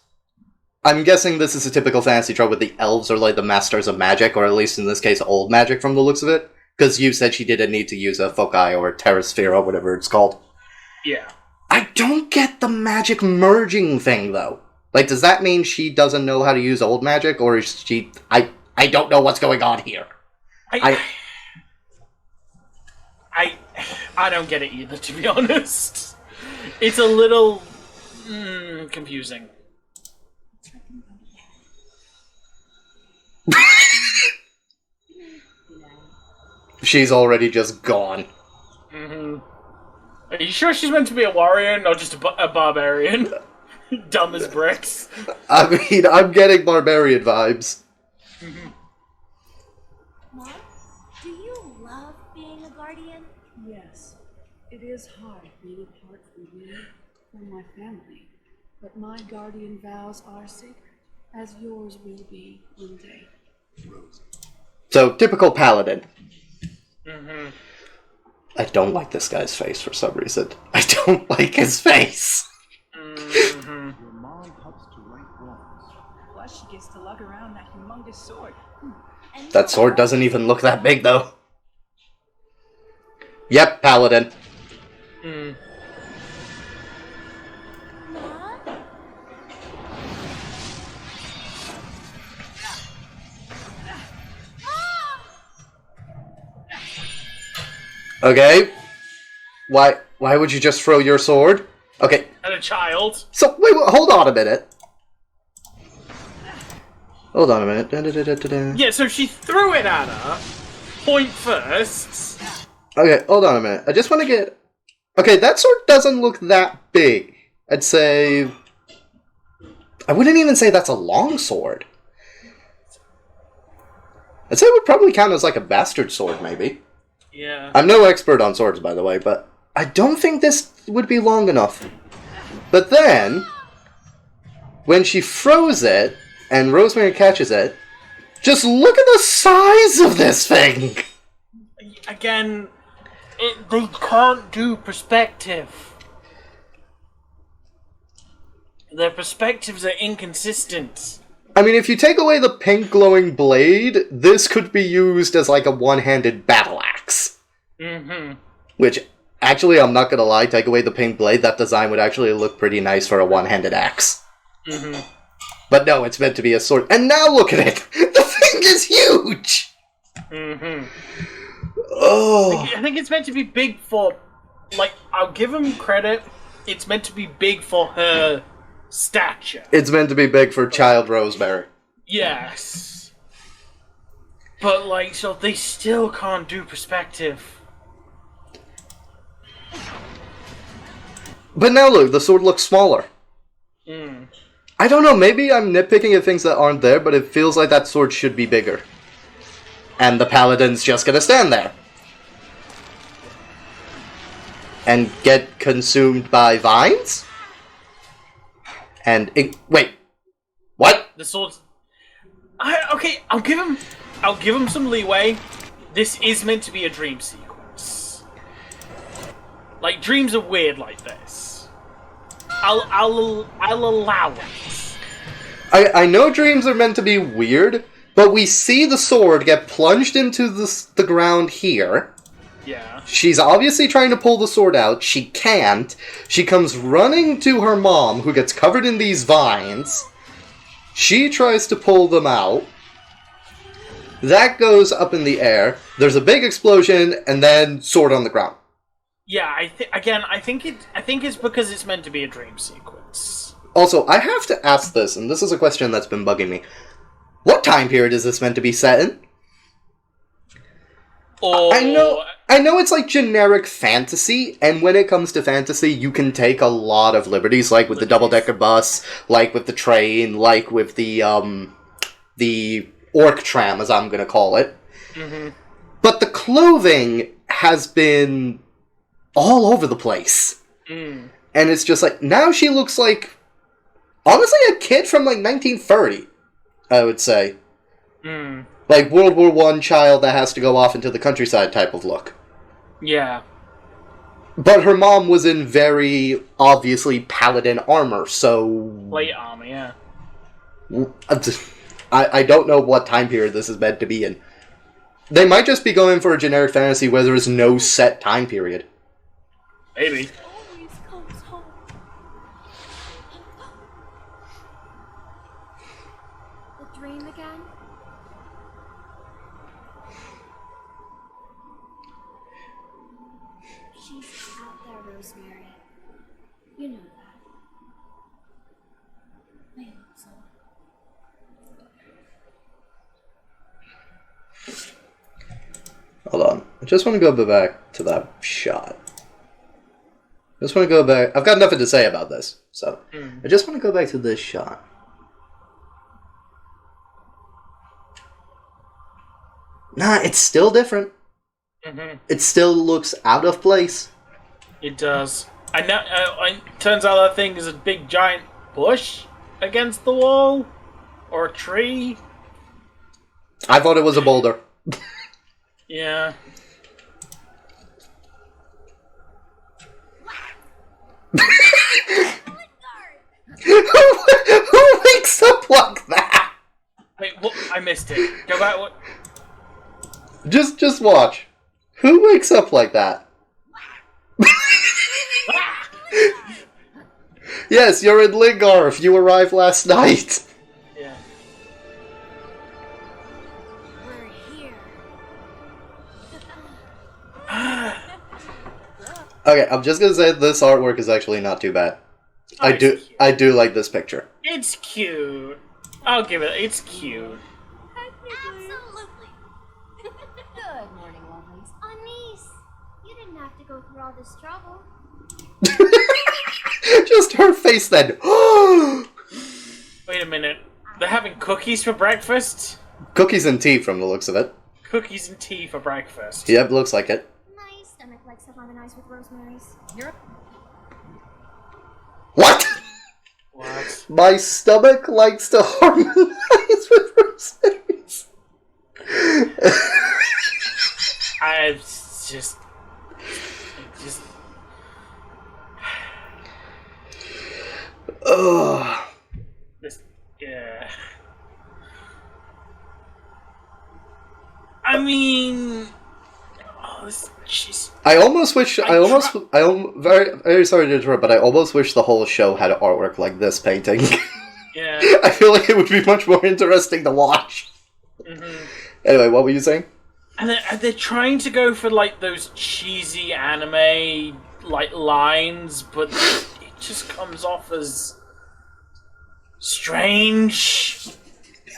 I'm guessing this is a typical fantasy trope where the elves are like the masters of magic, or at least in this case, old magic from the looks of it. Because you said she didn't need to use a foci or a terrasphere or whatever it's called. Yeah. I don't get the magic merging thing, though. Like, does that mean she doesn't know how to use old magic, or is she... I don't know what's going on here. I don't get it either, to be honest. It's a little... confusing. She's already just gone. Mm-hmm. Are you sure she's meant to be a warrior, not just a barbarian? Dumb as bricks. I mean, I'm getting barbarian vibes. Mom, do you love being a guardian? Yes, it is hard being apart from you, from my family. But my guardian vows are sacred, as yours will be one day. So, typical paladin. Mm-hmm. I don't like this guy's face for some reason. I don't like his face. Mm-hmm. Your mom helps to right wrongs. Plus, she gets to lug around that humongous sword. And That sword doesn't even look that big, though. Yep, paladin. Mm. Mom? Okay. Why would you just throw your sword? Okay, And a child. so, wait, hold on a minute. Hold on a minute. Da-da-da-da-da-da. Yeah, so she threw it at her. Point first. Okay, hold on a minute. I just want to get... Okay, that sword doesn't look that big. I'd say... I wouldn't even say that's a long sword. I'd say it would probably count as like a bastard sword, maybe. Yeah. I'm no expert on swords, by the way, but I don't think this would be long enough. But then, when she throws it, and Rosemary catches it, just look at the size of this thing! Again, they can't do perspective. Their perspectives are inconsistent. I mean, if you take away the pink glowing blade, this could be used as like a one-handed battle axe. Mm-hmm. Which, actually, I'm not gonna lie, take away the pink blade, that design would actually look pretty nice for a one-handed axe. Mm-hmm. But no, it's meant to be a sword. And now look at it! The thing is huge! Mm-hmm. Oh. I think it's meant to be big for... Like, I'll give him credit. It's meant to be big for her stature. It's meant to be big for child Rosemary. Yes. But, like, so they still can't do perspective. But now look, the sword looks smaller. I don't know, maybe I'm nitpicking at things that aren't there, but it feels like that sword should be bigger. And the paladin's just gonna stand there. And get consumed by vines? And wait. What? The sword's... Okay, I'll give him some leeway. This is meant to be a dream sequence. Like, dreams are weird like this. I'll allow it. I know dreams are meant to be weird, but we see the sword get plunged into the ground here. Yeah. She's obviously trying to pull the sword out. She can't. She comes running to her mom, who gets covered in these vines. She tries to pull them out. That goes up in the air. There's a big explosion, and then sword on the ground. Yeah, I think it's because it's meant to be a dream sequence. Also, I have to ask this, and this is a question that's been bugging me. What time period is this meant to be set in? Or... I know it's like generic fantasy, and when it comes to fantasy, you can take a lot of liberties, like with the double-decker bus, like with the train, like with the orc tram, as I'm gonna call it. Mm-hmm. But the clothing has been all over the place. And it's just like, now she looks like, honestly, a kid from like 1930, I would say. Like World War I child that has to go off into the countryside type of look. Yeah. But her mom was in very obviously paladin armor, so... Plate armor, yeah. I don't know what time period this is meant to be in. They might just be going for a generic fantasy where there is no set time period. Maybe. Always comes home. The dream again? She's out there, Rosemary. You know that. I hope so. Hold on. I just want to go back to that shot. I just want to go back. I've got nothing to say about this, so I just want to go back to this shot. Nah, it's still different. It still looks out of place. It does. I know. It turns out that thing is a big giant bush against the wall, or a tree. I thought it was a boulder. Yeah. Who wakes up like that? Wait, what? I missed it. Go back. What? Just watch. Who wakes up like that? Yes, you're in Lingarf. You arrived last night. Yeah. We're here. Okay, I'm just gonna say this artwork is actually not too bad. I do like this picture. It's cute. I'll give it. It's cute. Absolutely. Good morning, lovelies. Anise, you didn't have to go through all this trouble. Just her face then. Wait a minute. They're having cookies for breakfast? Cookies and tea from the looks of it. Cookies and tea for breakfast. Yep, looks like it. My stomach likes to harmonize with Rosemary's. What? What? My stomach likes to harmonize with Rosemary's. I've just... Ugh. Yeah. I mean... Oh, this... Jeez. I almost wish. I'm very, very sorry to interrupt, but I almost wish the whole show had artwork like this painting. Yeah. I feel like it would be much more interesting to watch. Anyway, what were you saying? And they're trying to go for, like, those cheesy anime, like, lines, but it just comes off as Strange.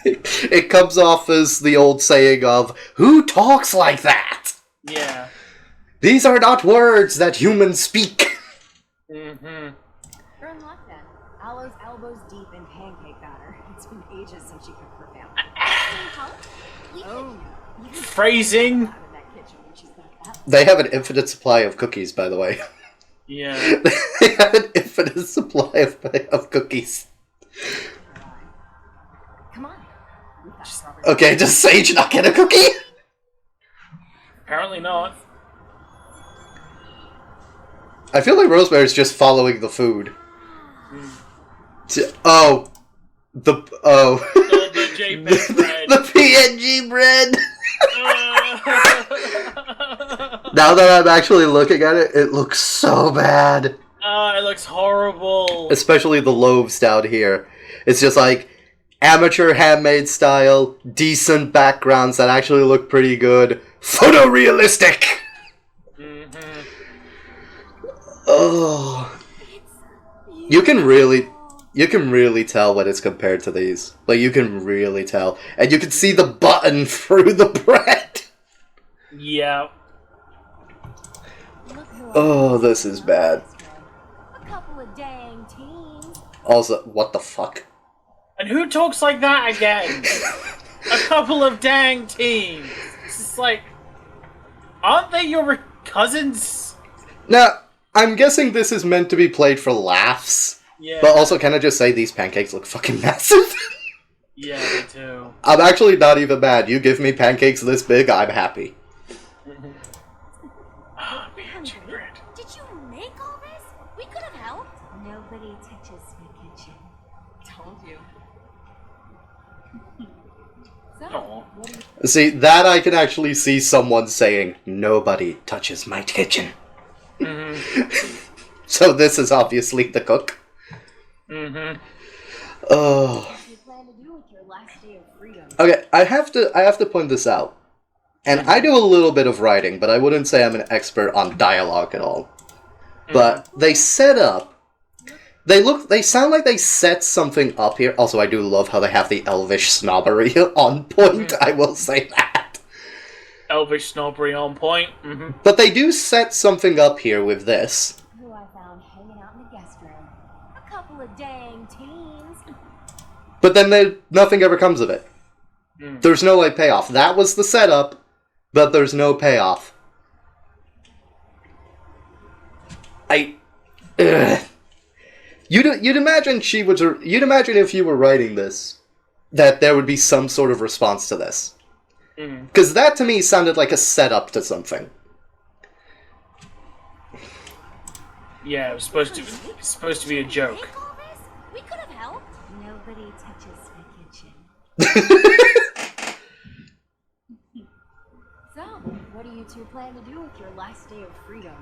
It comes off as the old saying of, who talks like that? Yeah. These are not words that humans speak. Mm-hmm. You're in luck then. Aloe's elbows deep in pancake batter. It's been ages since she cooked for family. Phrasing. They have an infinite supply of cookies, by the way. Yeah. They have an infinite supply of cookies. Come on. Okay, does Sage not get a cookie? Apparently not. I feel like Rosemary's just following the food. The The JPEG bread. the PNG bread. Now that I'm actually looking at it, it looks so bad. It looks horrible. Especially the loaves down here. It's just like amateur handmade style, decent backgrounds that actually look pretty good, photorealistic. Mm-hmm. Oh, you can really tell when it's compared to these. Like, you can really tell, and you can see the button through the bread. Yeah. Oh, this is bad. A couple of dang teens. Also, what the fuck? And who talks like that again? A couple of dang teens. It's just like, aren't they your cousins? Now, I'm guessing this is meant to be played for laughs. Yeah. But also, can I just say these pancakes look fucking massive? Yeah, they do. I'm actually not even mad. You give me pancakes this big, I'm happy. Oh, man, bread. Did you make all this? We could have helped. Nobody touches my kitchen. Told you. So, Aw. what do you See, that I can actually see someone saying, nobody touches my kitchen. Mm-hmm. So this is obviously the cook. Mm-hmm. Oh. What do you plan to do with your last day of freedom? Okay, I have to point this out. And I do a little bit of writing, but I wouldn't say I'm an expert on dialogue at all. But they set up... They sound like they set something up here. Also, I do love how they have the elvish snobbery on point, I will say that. Elvish snobbery on point. Mm-hmm. But they do set something up here with this. Who I found hanging out in the guest room. A couple of dang teens. But then nothing ever comes of it. There's no, like, payoff. That was the setup, but there's no payoff. You'd imagine you'd imagine if you were writing this, that there would be some sort of response to this. Because that, to me, sounded like a setup to something. Yeah, it was supposed to be a joke. Make all this? We could have helped. Nobody touches my kitchen. So, what do you two plan to do with your last day of freedom?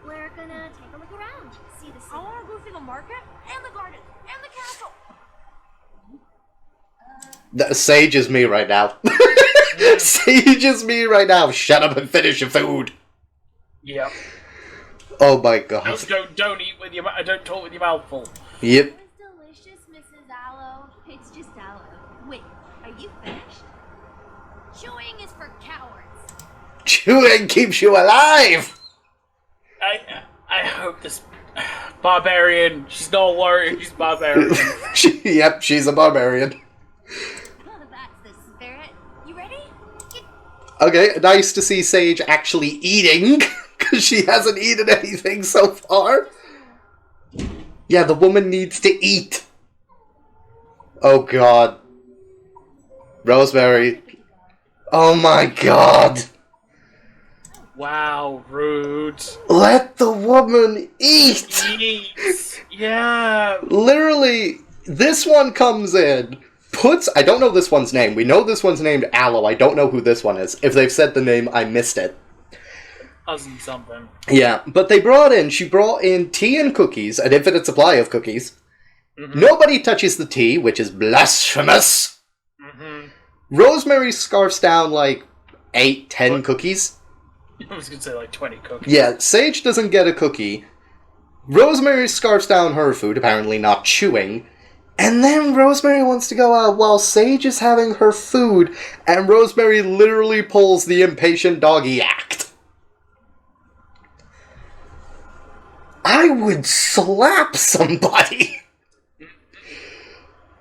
We're gonna take a look around. See the city. I wanna go see the market and the garden and the castle. Sage is me right now. Sage is me right now. Shut up and finish your food. Yep. Oh my god. Don't eat with your don't talk with your mouth full. Yep. It was delicious, Mrs. Aloe. It's just aloe. Wait, are you finished? Chewing is for cowards. Chewing keeps you alive. I hope this barbarian. She's not a warrior. She's barbarian. Yep, she's a barbarian. Oh, that's the spirit. You ready? Okay, nice to see Sage actually eating, because she hasn't eaten anything so far. Yeah, the woman needs to eat. Oh god. Rosemary. Oh my god. Wow, rude. Let the woman eat! Eat. Yeah. Literally, this one comes in, I don't know this one's name. We know this one's named Aloe. I don't know who this one is. If they've said the name, I missed it. Cousin something. Yeah, but she brought in tea and cookies, an infinite supply of cookies. Mm-hmm. Nobody touches the tea, which is blasphemous. Mm-hmm. Rosemary scarfs down like 8-10 cookies. I was gonna say like 20 cookies. Yeah, Sage doesn't get a cookie. Rosemary scarfs down her food, apparently not chewing. And then Rosemary wants to go out while Sage is having her food, and Rosemary literally pulls the impatient doggy act. I would slap somebody.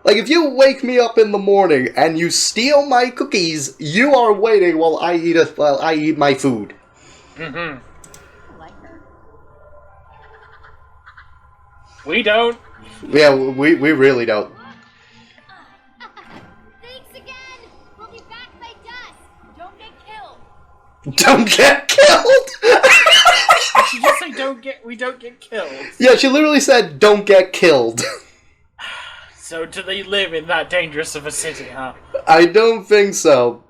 Like, if you wake me up in the morning and you steal my cookies, you are waiting while I eat my food. Mm-hmm. I like her. We don't. Yeah, we really don't. Thanks again. We'll be back by dusk. Don't get killed. Don't get killed! Did she just say we don't get killed? Yeah, she literally said, don't get killed. So do they live in that dangerous of a city, huh? I don't think so.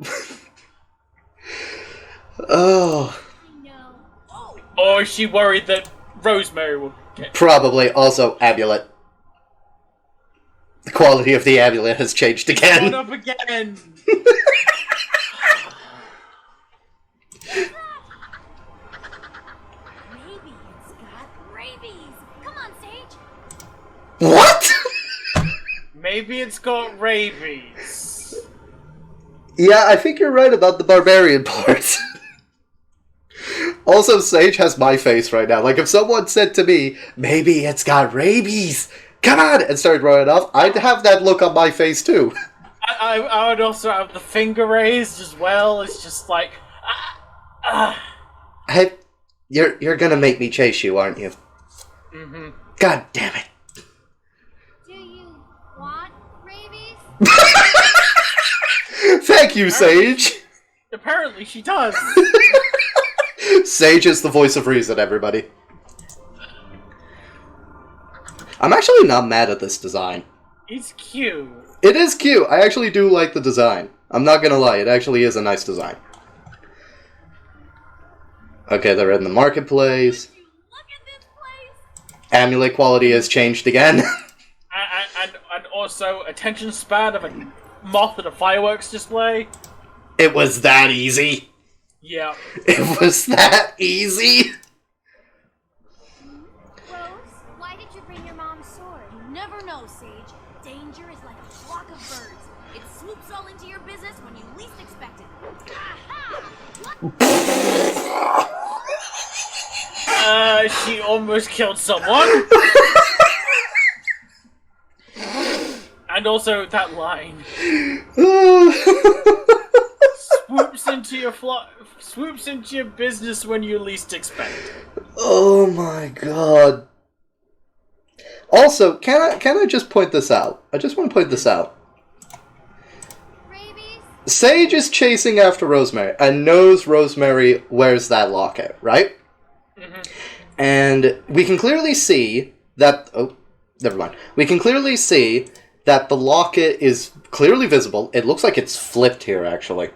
Oh. I know. Or is she worried that Rosemary will get... Probably. Also, amulet. The quality of the amulet has changed again. Going up again! Maybe it's got rabies. Come on, Sage. What? Maybe it's got rabies. Yeah, I think you're right about the barbarian part. Also, Sage has my face right now. Like, if someone said to me, maybe it's got rabies, come on, and started running off, I'd have that look on my face too. I would also have the finger raised as well. It's just like... Hey, you're gonna make me chase you, aren't you? Mm-hmm. God damn it. Do you want rabies? Thank you, Sage. Apparently she does. Sage is the voice of reason, everybody. I'm actually not mad at this design. It's cute. It is cute. I actually do like the design. I'm not gonna lie, it actually is a nice design. Okay, they're in the marketplace. Look at this place. Amulet quality has changed again. and also attention span of a moth at a fireworks display. It was that easy. Yeah. It was that easy. Rose, why did you bring your mom's sword? You never know, Sage. Danger is like a flock of birds. It swoops all into your business when you least expect it. Aha! She almost killed someone. And also that line. Swoops into your business when you least expect it. Oh my god. Also, can I just point this out? I just want to point this out. Rabies? Sage is chasing after Rosemary and knows Rosemary wears that locket, right? Mm-hmm. And we can clearly see that... Oh, never mind. We can clearly see that the locket is clearly visible. It looks like it's flipped here, actually.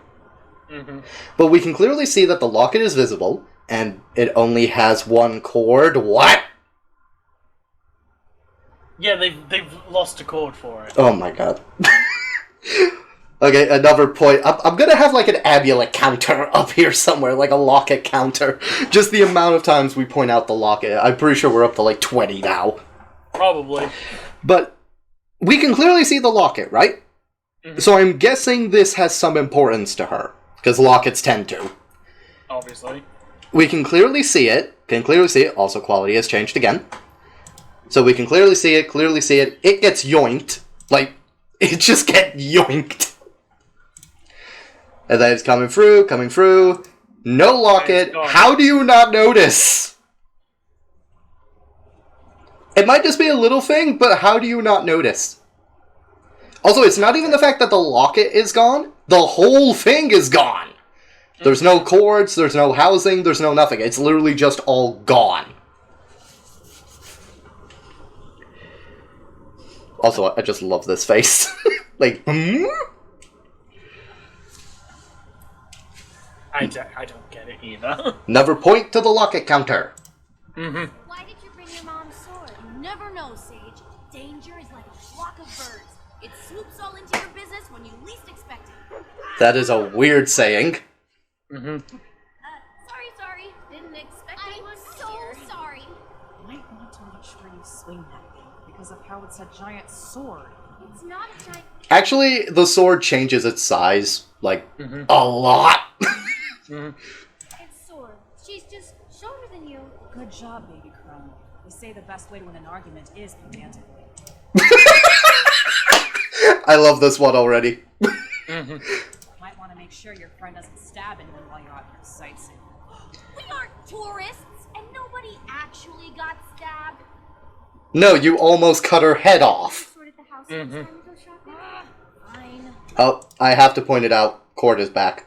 Mm-hmm. But we can clearly see that the locket is visible, and it only has one cord. What? Yeah, they've lost a cord for it. Oh my god. Okay, another point. I'm gonna have like an amulet counter up here somewhere, like a locket counter. Just the amount of times we point out the locket. I'm pretty sure we're up to like 20 now. Probably. But we can clearly see the locket, right? Mm-hmm. So I'm guessing this has some importance to her. Because lockets tend to. Obviously. We can clearly see it. Also, quality has changed again. So we can clearly see it. It gets yoinked. Like, it just gets yoinked. And then it's coming through. No locket. How do you not notice? It might just be a little thing, but how do you not notice? Also, it's not even the fact that the locket is gone. The whole thing is gone. There's no cords, there's no housing, there's no nothing. It's literally just all gone. Also, I just love this face. Like, hmm? I don't get it either. Never point to the locket counter. Mm-hmm. Why did you bring your mom's sword? You never know, Sage. Danger is like a flock of birds. It swoops all into your business when you least expect it. That is a weird saying. Mm-hmm. Sorry. Didn't expect it. I'm so sorry. You might want to make sure you swing that thing because of how it's a giant sword. It's not a giant. Actually, the sword changes its size, like, a lot. It's sword. She's just shorter than you. Good job, baby crone. They say the best way to win an argument is pedantically. I love this one already. Might want to make sure your friend doesn't stab anyone while you're out here sightseeing. We aren't tourists, and nobody actually got stabbed. No, you almost cut her head off. Sorted the house next time we go shopping. Fine. Oh, I have to point it out. Court is back.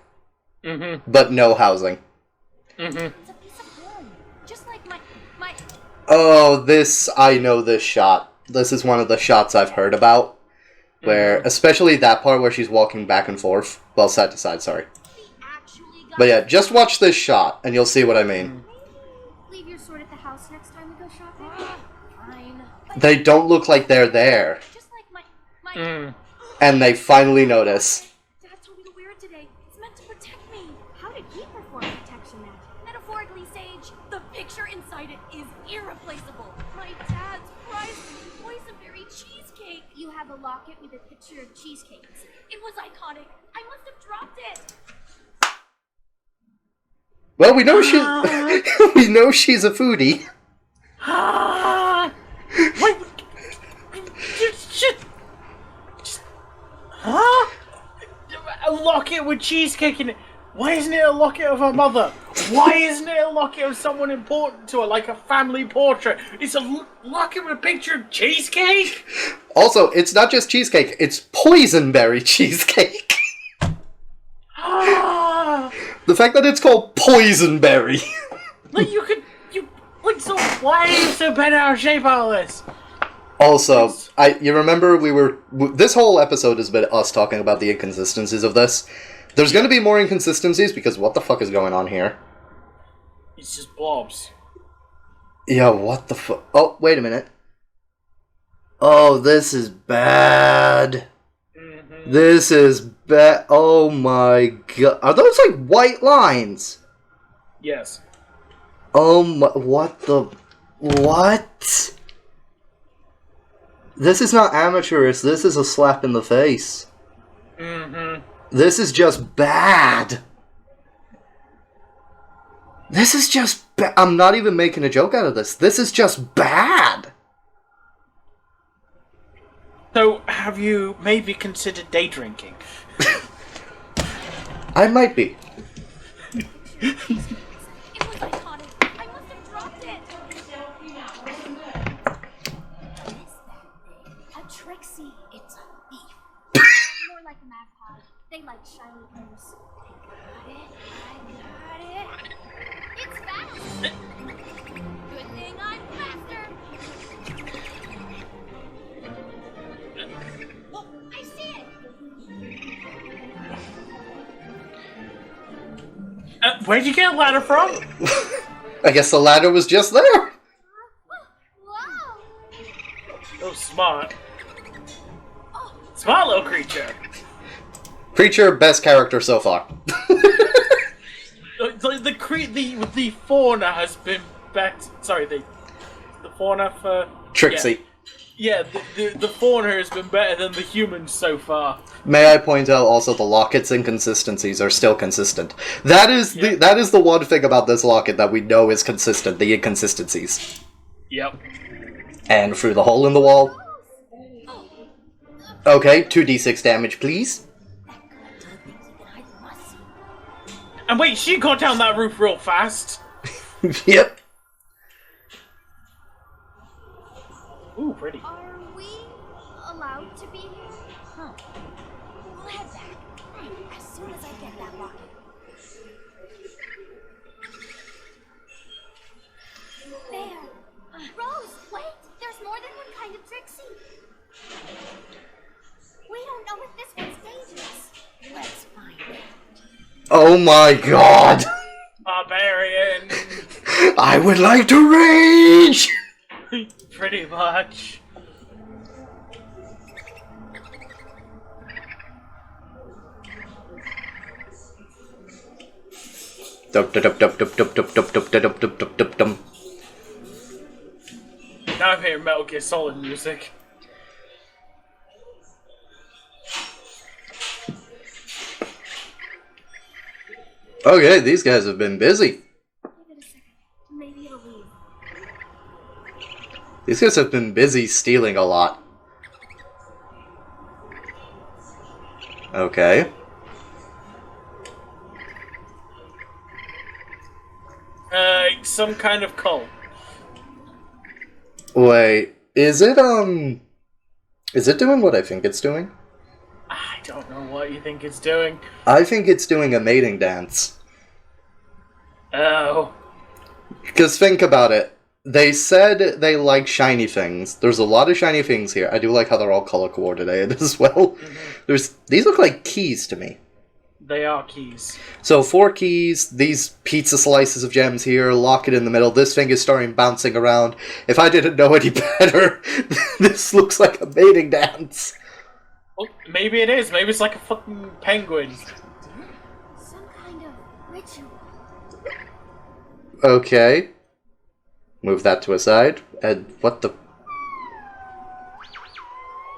But no housing. It's a piece of home, just like my. Oh, this, I know this shot. This is one of the shots I've heard about. Where, especially that part where she's walking back and forth. Well, side to side, sorry. But yeah, just watch this shot, and you'll see what I mean. Leave your sword at the house next time we go shopping. Fine. They don't look like they're there. Just like my. And they finally notice. Dad told me to wear it today. It's meant to protect me. How did he perform protection then? Metaphorically, Sage, the picture inside it is irreplaceable. My dad's prized boysenberry cheesecake. You have a locket with a picture of cheesecakes. It was iconic. I must have dropped it. Well, we know we know she's a foodie. Wait. Huh? A locket with cheesecake in it. Why isn't it a locket of her mother? Why isn't it a locket of someone important to her, like a family portrait? It's a locket with a picture of cheesecake? Also, it's not just cheesecake, it's poisonberry cheesecake. The fact that it's called poisonberry. Like, so why are you so bent out of shape out of this? Also, you remember this whole episode has been us talking about the inconsistencies of this. There's gonna be more inconsistencies because what the fuck is going on here? It's just blobs. Yeah, what the fuck? Oh, wait a minute. Oh, this is bad. This is bad. Oh my god. Are those like white lines? Yes. Oh my, what the... What? This is not amateurish, this is a slap in the face. This is just bad. This is just I'm not even making a joke out of this. This is just bad. So, have you maybe considered day drinking? I might be. It was iconic. I must have dropped it. What is that thing? A Trixie. It's a thief. More like a magpie. They like shiny things. I got it. It's fast. Good thing I'm faster. Oh, I see it. Where'd you get a ladder from? I guess the ladder was just there. Whoa. Oh, smart. Smart little creature. Creature, best character so far. The fauna has been bet. Sorry, the fauna for Trixie. Yeah, the fauna has been better than the humans so far. May I point out also the locket's inconsistencies are still consistent. That is the one thing about this locket that we know is consistent, the inconsistencies. Yep. And through the hole in the wall. Okay, 2d6 damage, please. And wait, she got down that roof real fast. Yep. Ooh, pretty. Are we allowed to be here? Huh. We'll head back. As soon as I get that locket. There. Rose, wait! There's more than one kind of Trixie. We don't know if this one's dangerous. Let's find it. Oh my god! Barbarian. I would like to rage! Pretty much. Now I'm hearing Metal Gear Solid music. Okay, these guys have been busy. Give it a second. Maybe it'll leave. These guys have been busy stealing a lot. Okay. Some kind of cult. Wait, is it doing what I think it's doing? I don't know what you think it's doing. I think it's doing a mating dance. Oh. Because think about it. They said they like shiny things. There's a lot of shiny things here. I do like how they're all color coordinated as well. These look like keys to me. They are keys. So 4 keys, these pizza slices of gems here, locket in the middle. This thing is starting bouncing around. If I didn't know any better, this looks like a mating dance. Well, maybe it is. Maybe it's like a fucking penguin. Some kind of ritual. Okay. Move that to a side. And what the...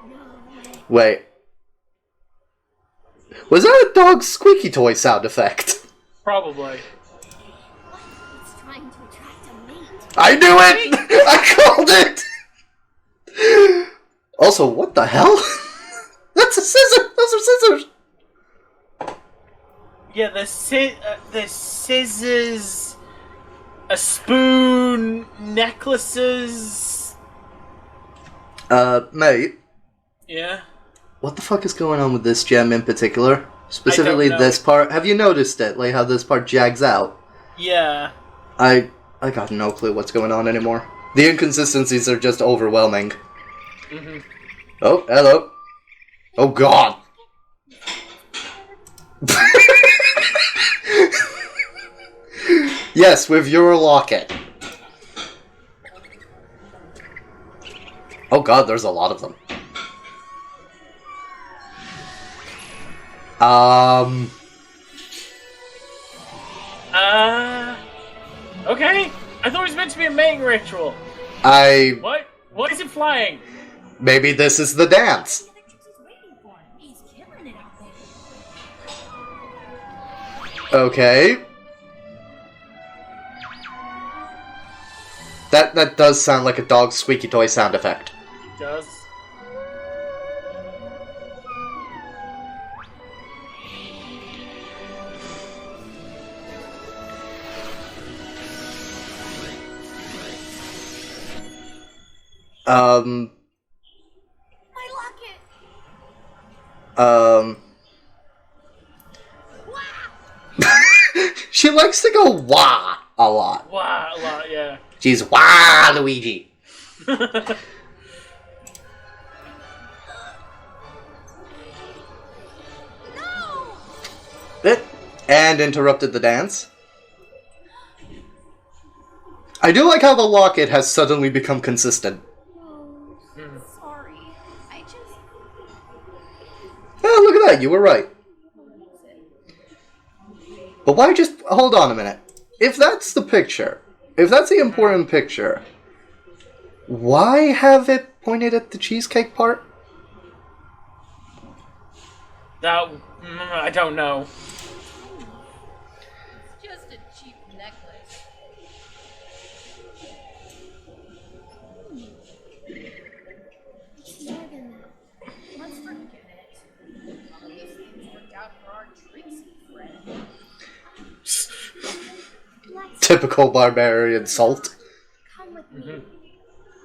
No way. Wait. Was that a dog's squeaky toy sound effect? Probably. It's trying to attract a mate. I knew it! I called it! Also, what the hell? That's a scissor! Those are scissors! Yeah, the scissors, a spoon, necklaces. Mate. Yeah? What the fuck is going on with this gem in particular? Specifically I don't know. this part. Have you noticed it? Like how this part jags out? Yeah. I got no clue what's going on anymore. The inconsistencies are just overwhelming. Mm-hmm. Oh, hello. Oh god. Yes, with your locket. Oh god, there's a lot of them. Okay. I thought it was meant to be a mating ritual. What? What is it flying? Maybe this is the dance. He's killing it out there. Okay. That does sound like a dog's squeaky toy sound effect. It does. My locket. She likes to go wah a lot. Wow, a lot, yeah. She's wah Luigi. And interrupted the dance. I do like how the locket has suddenly become consistent. Oh, sorry. I just... Oh, look at that, you were right. But why just... Hold on a minute. If that's the picture, if that's the important picture, why have it pointed at the cheesecake part? That... I don't know. Just a cheap necklace. It's more than that. Let's forget it. All these things worked out for our Tracy friend. Let's Typical barbarian salt. come with me.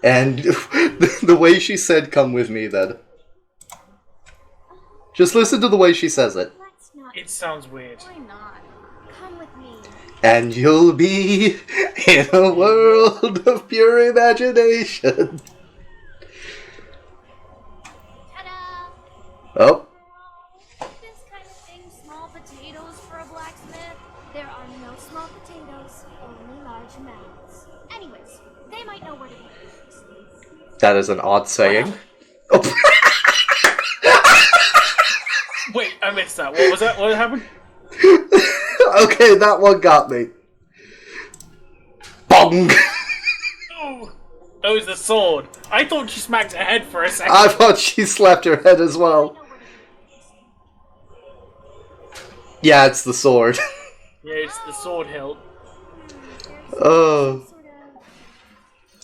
And the way she said, come with me, then. Just listen to the way she says it. Let's not. It sounds weird. Why not? Come with me. And you'll be in a world of pure imagination. Ta-da! Oh. This kind of thing, small potatoes for a blacksmith. There are no small potatoes, only large amounts. Anyways, they might know where to get things. That is an odd saying. Oh. Wait, I missed that. What was that? What happened? Okay, that one got me. Bong! Oh, that was the sword. I thought she smacked her head for a second. I thought she slapped her head as well. Yeah, it's the sword. Yeah, it's the sword hilt. Oh.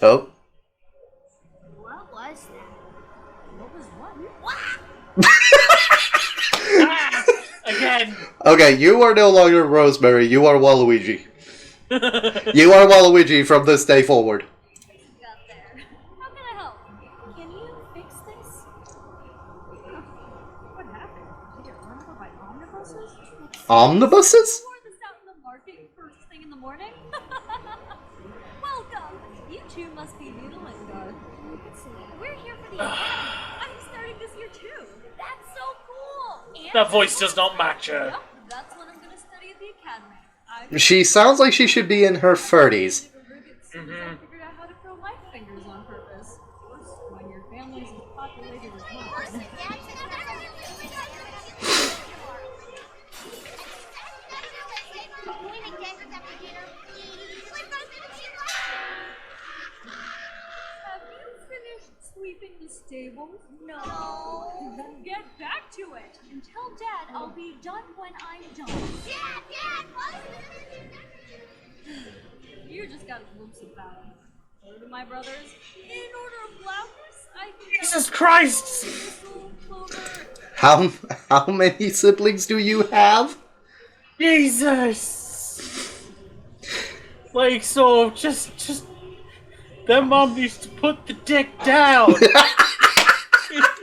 Oh. What was that? What was what? Ah! Again! Okay, you are no longer Rosemary, you are Waluigi. You are Waluigi from this day forward. Got there. How can I help? Can you fix this? What happened? Did you get run over by omnibuses? Omnibuses? You wore this out in the market first thing in the morning? Welcome! You two must be new to Lingard. We're here for the academy. I'm starting this year too. That's so cool! And That voice does not match her. Yep, that's what I'm gonna study at the academy. She sounds like she should be in her 30s. I figured out how to curl my fingers on purpose. When your family's as populated as mine. Have you finished sweeping the stables? No. Then get back to it. And tell Dad I'll be done when I'm done. Dad, You just got a glimpse of that. Order to my brothers. In order of loudness, I think Jesus Christ! Thistle, Clover, How many siblings do you have? Jesus! Like, so, just... Their mom needs to put the dick down!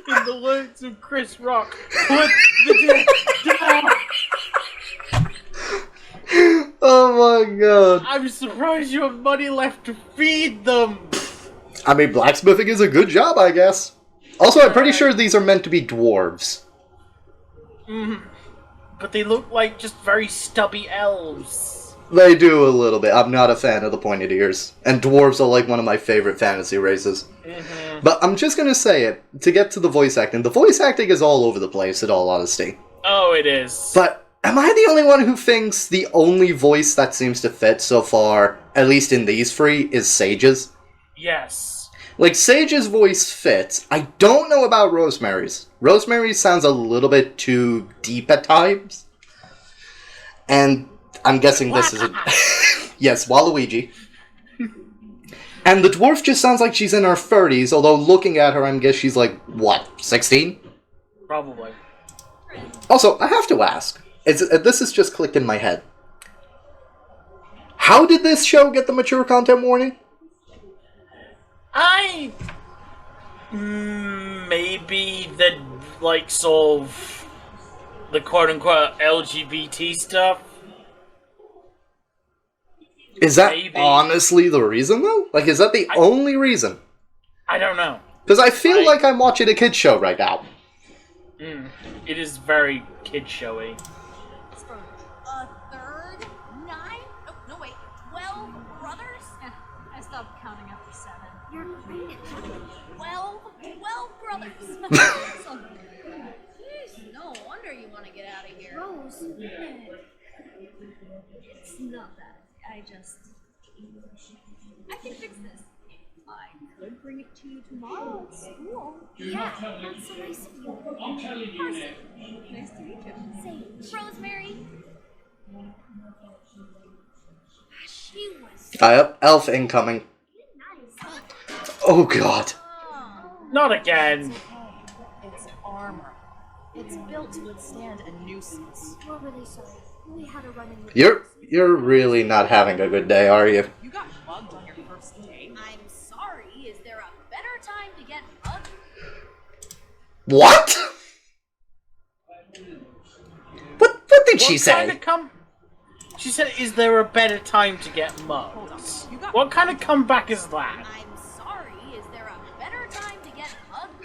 In the words of Chris Rock, put the dick down! Oh my god. I'm surprised you have money left to feed them! I mean, blacksmithing is a good job, I guess. Also, I'm pretty sure these are meant to be dwarves. But they look like just very stubby elves. They do a little bit. I'm not a fan of the pointed ears. And dwarves are like one of my favorite fantasy races. But I'm just gonna say it, to get to the voice acting is all over the place, in all honesty. Oh, it is. But am I the only one who thinks the only voice that seems to fit so far, at least in these three, is Sage's? Yes. Like, Sage's voice fits. I don't know about Rosemary's. Rosemary's sounds a little bit too deep at times. And I'm guessing this is a... Yes, Waluigi. And the dwarf just sounds like she's in her 30s, although looking at her, I guess she's like, what, 16? Probably. Also, I have to ask. This has just clicked in my head. How did this show get the mature content warning? Maybe the, like, sort of, the quote-unquote LGBT stuff? Is that Maybe. honestly the reason, though? Like, is that the only reason? I don't know. Because I feel like I'm watching a kid's show right now. It is very kid-showy. A third? 9? Oh, no, wait. 12 brothers? I stopped counting after 7. You're great. 12 brothers. Jeez, no wonder you want to get out of here. Rose. It's not that. I can fix this. I could bring it to you tomorrow at school. Yeah, that's so nice of you. Carson, nice to meet you. Say, Rosemary. She was Elf incoming. nice. Oh god. Not again. It's armor. It's built to withstand a nuisance. We're really sorry. We had a run-in with You're really not having a good day, are you? You got mugged on your first day. I'm sorry. Is there a better time to get mugged? What? What did she say? She said, is there a better time to get mugged? What kind of comeback is that? I'm sorry. Is there a better time to get mugged?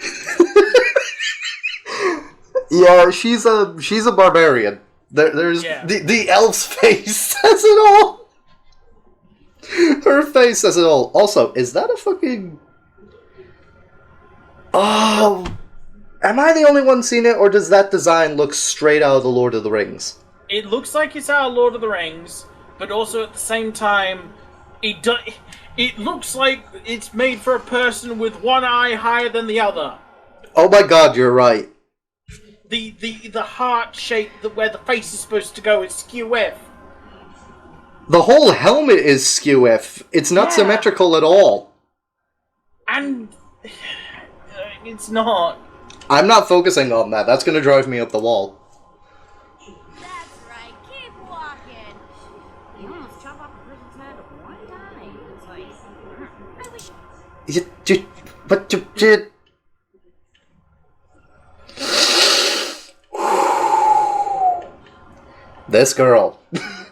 Yeah, she's a barbarian. There's the elf's face says it all. Her face says it all. Also, is that a fucking... Oh, am I the only one seeing it, or does that design look straight out of the Lord of the Rings? It looks like it's out of Lord of the Rings, but also at the same time, it looks like it's made for a person with one eye higher than the other. Oh my god, you're right. The heart shape where the face is supposed to go is skew with. The whole helmet is skew-if. It's not symmetrical at all. And it's not. I'm not focusing on that. That's gonna drive me up the wall. That's right. Keep walking. You almost chop off a person's head one time. It's like, I wish. But you did. This girl.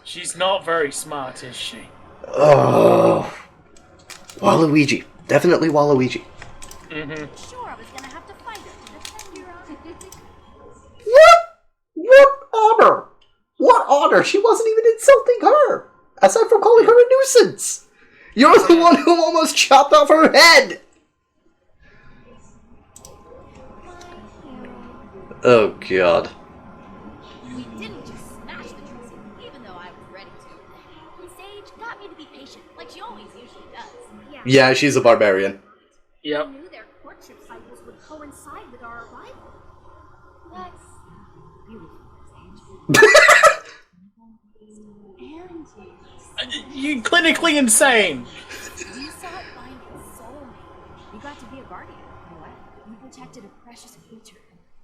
She's not very smart, is she? Oh. Waluigi. Definitely Waluigi. Mm-hmm. Sure, I was gonna have to fight her to defend your honor. What honor? What honor? She wasn't even insulting her. Aside from calling her a nuisance. You're the one who almost chopped off her head. Oh, God. We didn't just smash the trophy, even though I was ready to. Sage got me to be patient, like she always usually does. Yeah, she's a barbarian. I knew their courtship cycles would coincide with our arrival. That's beautiful, Sage. You're clinically insane. You saw it find its soulmate. You got to be a guardian. You know what? You protected a precious creature.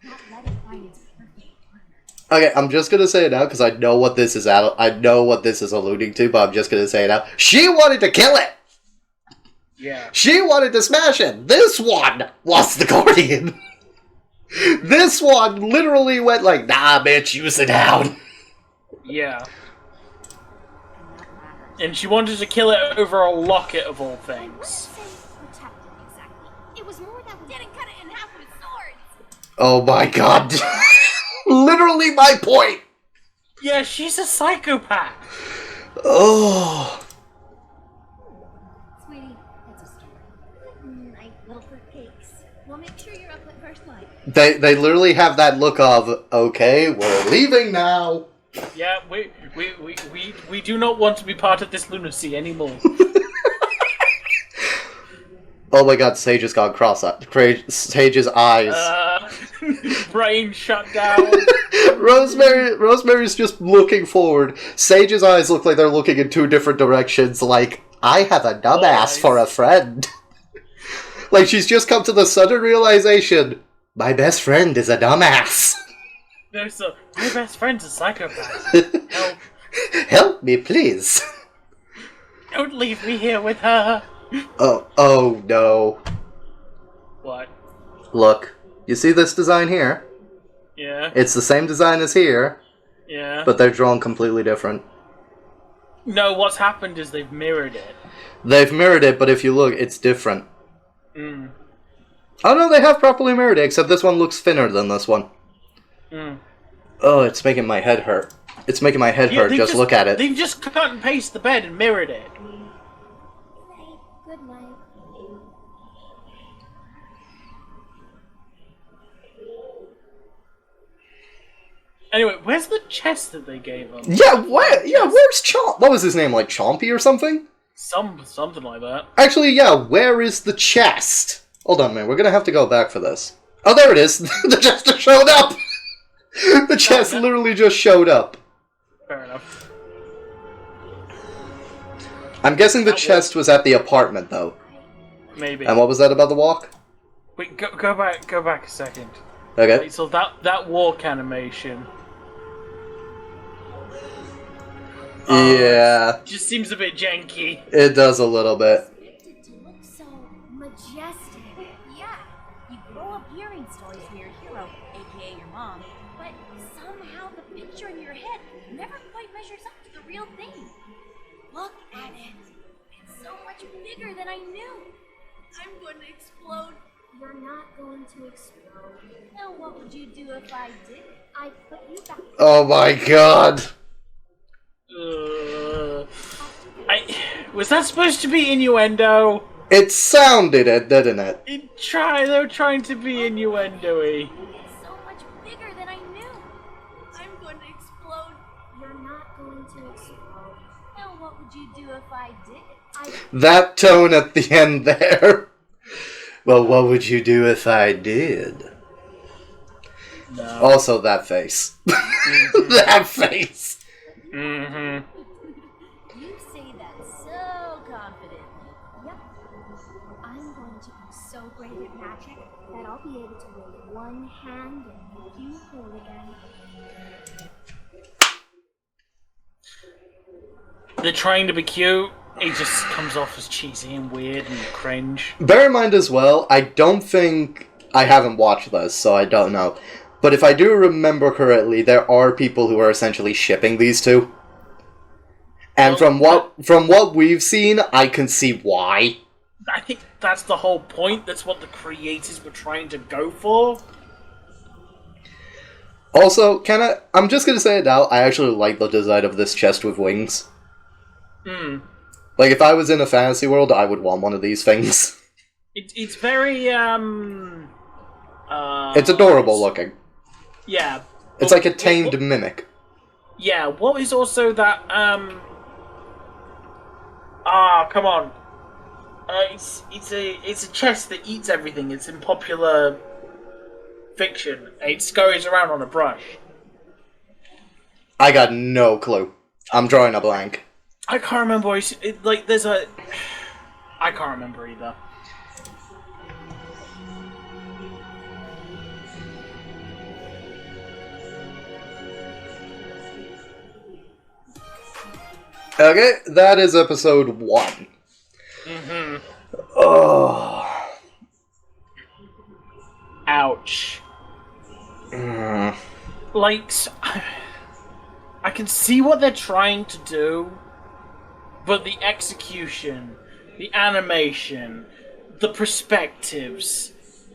Not let it find its perfect partner. Okay, I'm just gonna say it now because I know what this is I know what this is alluding to, but I'm just gonna say it now. She wanted to kill it! Yeah. She wanted to smash it! This one was the guardian! This one literally went like, nah, bitch, you sit down. Yeah. And she wanted to kill it over a locket of all things. Protected, exactly. It was more that we didn't cut it in half with swords. Oh my god. Literally my point! Yeah, she's a psychopath. Oh. Sweetie, that's a story. Night, little fruitcakes. We'll make sure you're up at first light. They literally have that look of, okay, we're leaving now. Yeah, we do not want to be part of this lunacy anymore. Oh my god, Sage has gone cross-eyed. Sage's eyes. Brain shut down. Rosemary's just looking forward. Sage's eyes look like they're looking in two different directions, like, I have a dumbass for a friend. Like she's just come to the sudden realization, my best friend is a dumbass. My best friend's a psychopath. Help. Help me, please. Don't leave me here with her. Oh no. What? Look, you see this design here? Yeah. It's the same design as here, Yeah. but they're drawn completely different. No, what's happened is they've mirrored it. They've mirrored it, but if you look, it's different. Mm. Oh no, they have properly mirrored it, except this one looks thinner than this one. Mm. Oh, it's making my head hurt. It's making my head hurt, just look at it. They've just cut and pasted the bed and mirrored it. Good night. Anyway, where's the chest that they gave him? Where's Chomp? What was his name, like Chompy or something? Something like that. Actually, yeah, where is the chest? Hold on, man, we're gonna have to go back for this. Oh, there it is! The chest just showed up! The chest literally just showed up. Fair enough. I'm guessing the chest was at the apartment, though. Maybe. And what was that about the walk? Wait, go back a second. Okay. Wait, so that walk animation. Yeah. Just seems a bit janky. It does a little bit. To look so majestic. Yeah, you grow up hearing stories from your hero, aka your mom, but somehow the picture in your head never quite measures up to the real thing. Look at it. It's so much bigger than I knew. I'm going to explode. You're not going to explode. Now what would you do if I did? I'd put you back. Oh my god. Was that supposed to be innuendo? It sounded it, didn't it? They were trying to be innuendo-y. It's so much bigger than I knew. I'm going to explode. You're not going to explode. Now what would you do if I did? That tone at the end there. Well, what would you do if I did? No. Also, that face. Mm-hmm. That face. Mm-hmm. You one hand and make you whole again. They're trying to be cute. It just comes off as cheesy and weird and cringe. Bear in mind as well, I haven't watched this, so I don't know. But if I do remember correctly, there are people who are essentially shipping these two. And from what we've seen, I can see why. I think that's the whole point. That's what the creators were trying to go for. Also, I'm just gonna say it now, I actually like the design of this chest with wings. Like, if I was in a fantasy world, I would want one of these things. It's very, it's adorable looking. Yeah. It's like a tamed mimic. Yeah, what is also that, come on. It's a chest that eats everything. It's in popular fiction. It scurries around on a brush. I got no clue. I'm drawing a blank. I can't remember. I can't remember either. Okay, that is episode 1. Oh. Ouch. Like, I can see what they're trying to do, but the execution, the animation, the perspectives,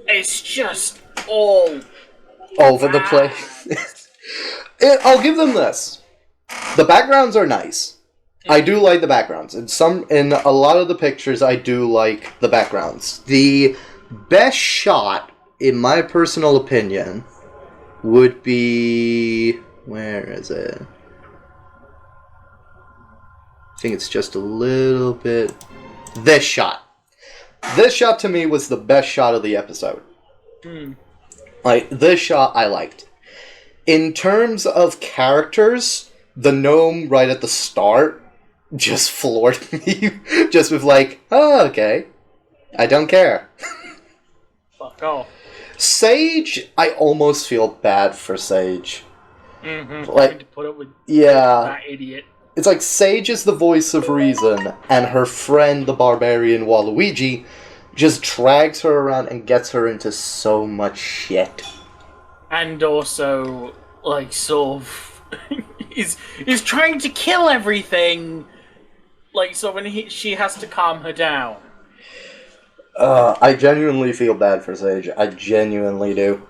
it's just all over the place. I'll give them this. The backgrounds are nice. I do like the backgrounds. In a lot of the pictures, I do like the backgrounds. The best shot, in my personal opinion, would be... Where is it? I think it's just a little bit... This shot. This shot, to me, was the best shot of the episode. Like, this shot I liked. In terms of characters, the gnome right at the start just floored me. Just with like, oh, okay. I don't care. Fuck off. Sage, I almost feel bad for Sage. Like, to put up with that idiot. It's like Sage is the voice of reason, and her friend, the barbarian Waluigi, just drags her around and gets her into so much shit. And also, like, sort of is trying to kill everything. Like, so when she has to calm her down. I genuinely feel bad for Sage. I genuinely do.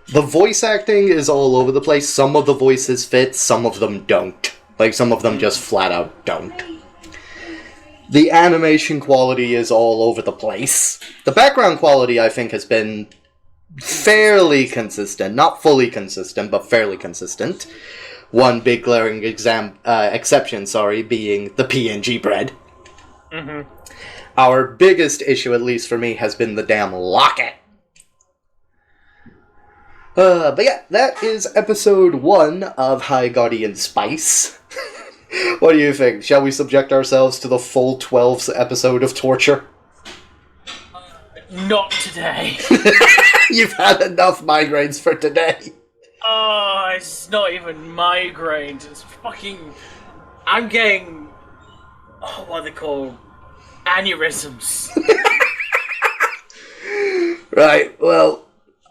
The voice acting is all over the place. Some of the voices fit, some of them don't. Like, some of them just flat out don't. The animation quality is all over the place. The background quality, I think, has been fairly consistent. Not fully consistent, but fairly consistent. One big glaring exception, being the PNG bread. Our biggest issue, at least for me, has been the damn locket. But yeah, that is episode 1 of High Guardian Spice. What do you think? Shall we subject ourselves to the full 12th episode of torture? Not today. You've had enough migraines for today. Oh, it's not even migraines. It's fucking... I'm getting... Oh, what are they called? Aneurysms. Right, well...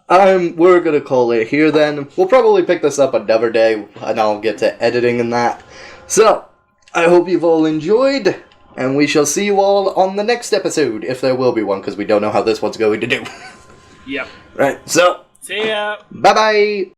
we're gonna call it here then. We'll probably pick this up another day, and I'll get to editing and that. So, I hope you've all enjoyed, and we shall see you all on the next episode, if there will be one, because we don't know how this one's going to do. Yep. Right, so... See ya! Bye-bye!